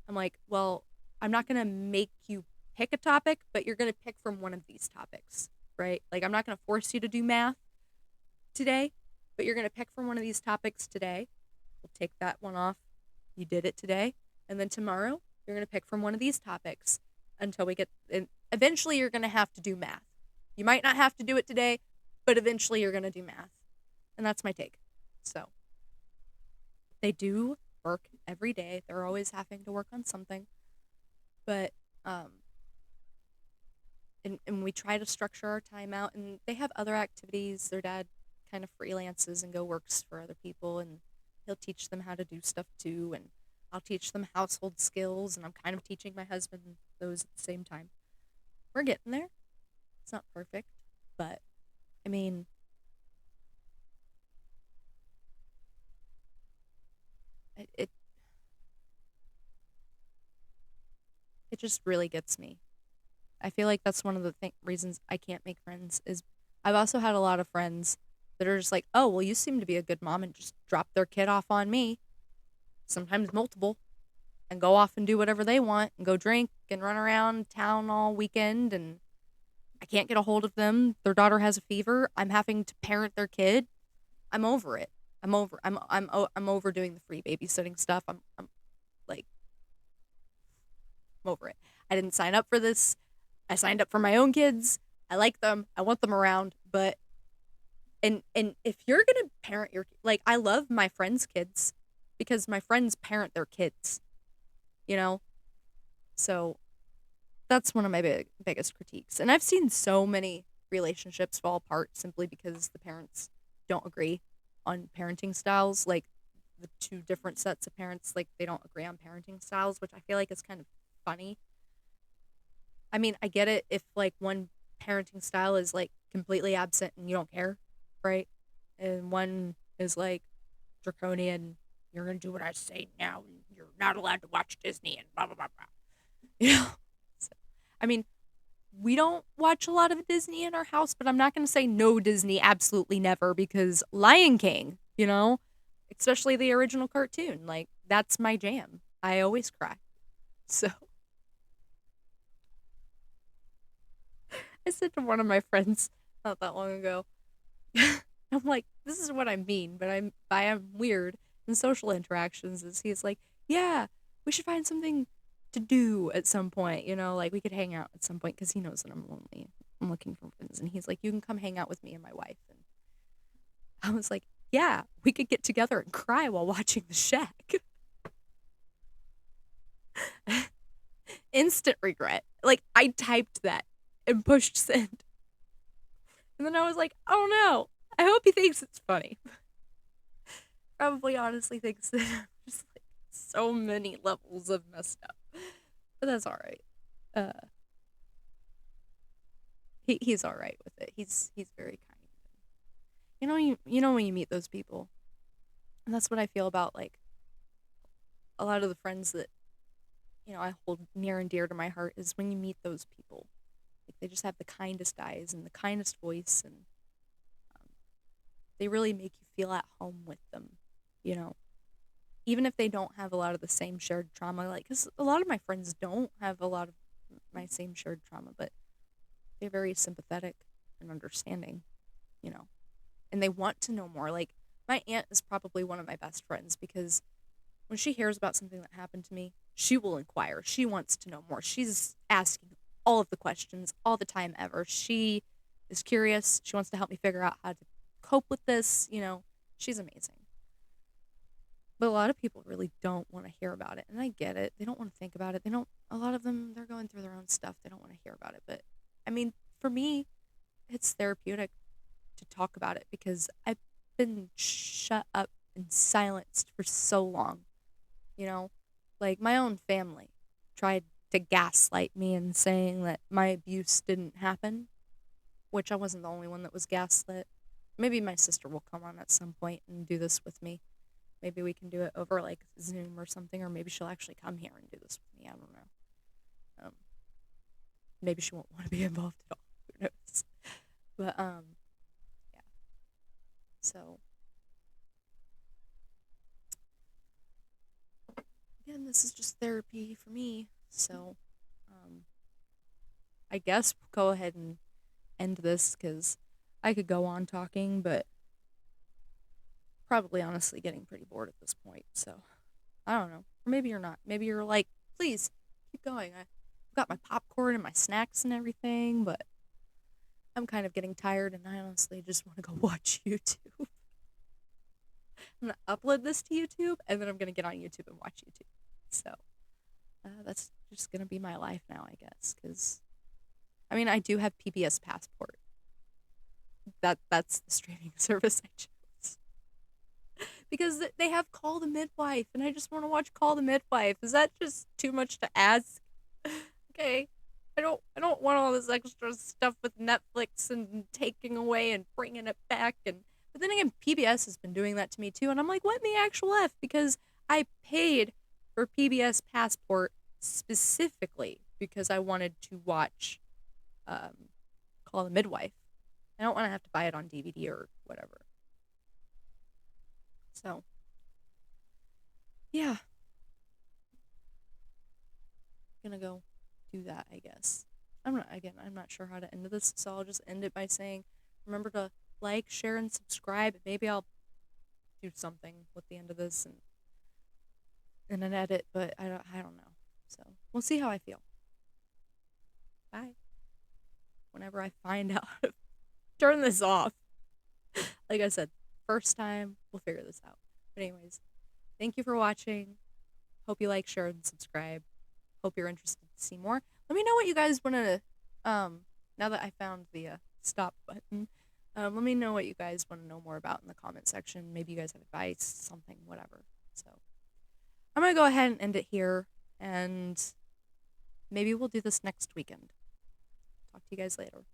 I'm like, well, I'm not going to make you pick a topic, but you're going to pick from one of these topics, right? Like, I'm not going to force you to do math today, but you're going to pick from one of these topics today. We'll take that one off. You did it today. And then tomorrow, you're going to pick from one of these topics until we get, and eventually, you're going to have to do math. You might not have to do it today, but eventually, you're going to do math. And that's my take. So, they do work every day. They're always having to work on something. But, and we try to structure our time out, and they have other activities. Their dad kind of freelances and go works for other people, and he'll teach them how to do stuff too, and I'll teach them household skills, and I'm kind of teaching my husband those at the same time. We're getting there. It's not perfect, but I mean, it it just really gets me. I feel like that's one of the reasons I can't make friends is I've also had a lot of friends that are just like, "Oh, well, you seem to be a good mom," and just drop their kid off on me, sometimes multiple, and go off and do whatever they want and go drink and run around town all weekend, and I can't get a hold of them. Their daughter has a fever. I'm having to parent their kid. I'm over it. I'm over doing the free babysitting stuff. I'm like, I'm over it. I didn't sign up for this. I signed up for my own kids. I like them. I want them around, but and if you're going to parent your, like, I love my friends' kids because my friends parent their kids, you know? So that's one of my biggest critiques. And I've seen so many relationships fall apart simply because the parents don't agree on parenting styles. Like the two different sets of parents, like they don't agree on parenting styles, which I feel like is kind of funny. I mean, I get it if like one parenting style is like completely absent and you don't care, right? And one is like draconian. You're gonna do what I say now. And you're not allowed to watch Disney and blah blah blah blah. You know. So, I mean, we don't watch a lot of Disney in our house, but I'm not gonna say no Disney, absolutely never, because Lion King, especially the original cartoon, like that's my jam. I always cry. So I said to one of my friends not that long ago, I'm like, this is what I mean, but I am weird in social interactions. Is he's like, yeah, we should find something to do at some point, like we could hang out at some point because he knows that I'm lonely. I'm looking for friends, and he's like, you can come hang out with me and my wife. And I was like, yeah, we could get together and cry while watching The Shack. Instant regret. Like I typed that and pushed send, and then I was like, oh no, I hope he thinks it's funny. Probably honestly thinks that I'm just like so many levels of messed up. But that's all right. Uh he's all right with it. He's very kind. You know when you meet those people. And that's what I feel about like a lot of the friends that I hold near and dear to my heart is when you meet those people. Like they just have the kindest eyes and the kindest voice, and um, they really make you feel at home with them. You know, even if they don't have a lot of the same shared trauma, like because a lot of my friends don't have a lot of my same shared trauma, but they're very sympathetic and understanding. You know, and they want to know more. Like my aunt is probably one of my best friends because when she hears about something that happened to me, she will inquire. She wants to know more. She's asking all of the questions all the time ever. She is curious. She wants to help me figure out how to cope with this. She's amazing. But a lot of people really don't want to hear about it. And I get it. They don't want to think about it. A lot of them, they're going through their own stuff. They don't want to hear about it. But I mean, for me, it's therapeutic to talk about it because I've been shut up and silenced for so long. You know, like my own family tried to gaslight me and saying that my abuse didn't happen, which I wasn't the only one that was gaslit. Maybe my sister will come on at some point and do this with me. Maybe we can do it over like Zoom or something, or maybe she'll actually come here and do this with me. I don't know. Um, maybe she won't want to be involved at all. Who knows? But yeah. So again, this is just therapy for me. So um, I guess we'll go ahead and end this because I could go on talking, but probably honestly getting pretty bored at this point. So I don't know. Or maybe you're not. Maybe you're like, please keep going. I've got my popcorn and my snacks and everything, but I'm kind of getting tired and I honestly just want to go watch YouTube. I'm going to upload this to YouTube and then I'm going to get on YouTube and watch YouTube. So that's just going to be my life now, I guess. Because, I mean, I do have PBS Passport. That's the streaming service I chose. Because they have Call the Midwife and I just want to watch Call the Midwife. Is that just too much to ask? Okay. I don't want all this extra stuff with Netflix and taking away and bringing it back. And but then again, PBS has been doing that to me too, and I'm like, what in the actual f? Because I paid for PBS Passport specifically because I wanted to watch um, Call the Midwife. I don't want to have to buy it on DVD or whatever. So yeah, gonna go do that, I guess. I'm not sure how to end this, so I'll just end it by saying remember to like, share, and subscribe. Maybe I'll do something with the end of this and an edit, but I don't know. So we'll see how I feel. Bye. Whenever I find out how to turn this off. Like I said, first time, we'll figure this out. But anyways, thank you for watching. Hope you like, share, and subscribe. Hope you're interested to see more. Let me know what you guys want to, now that I found the stop button, let me know what you guys want to know more about in the comment section. Maybe you guys have advice, something, whatever. So I'm going to go ahead and end it here, and maybe we'll do this next weekend. Talk to you guys later.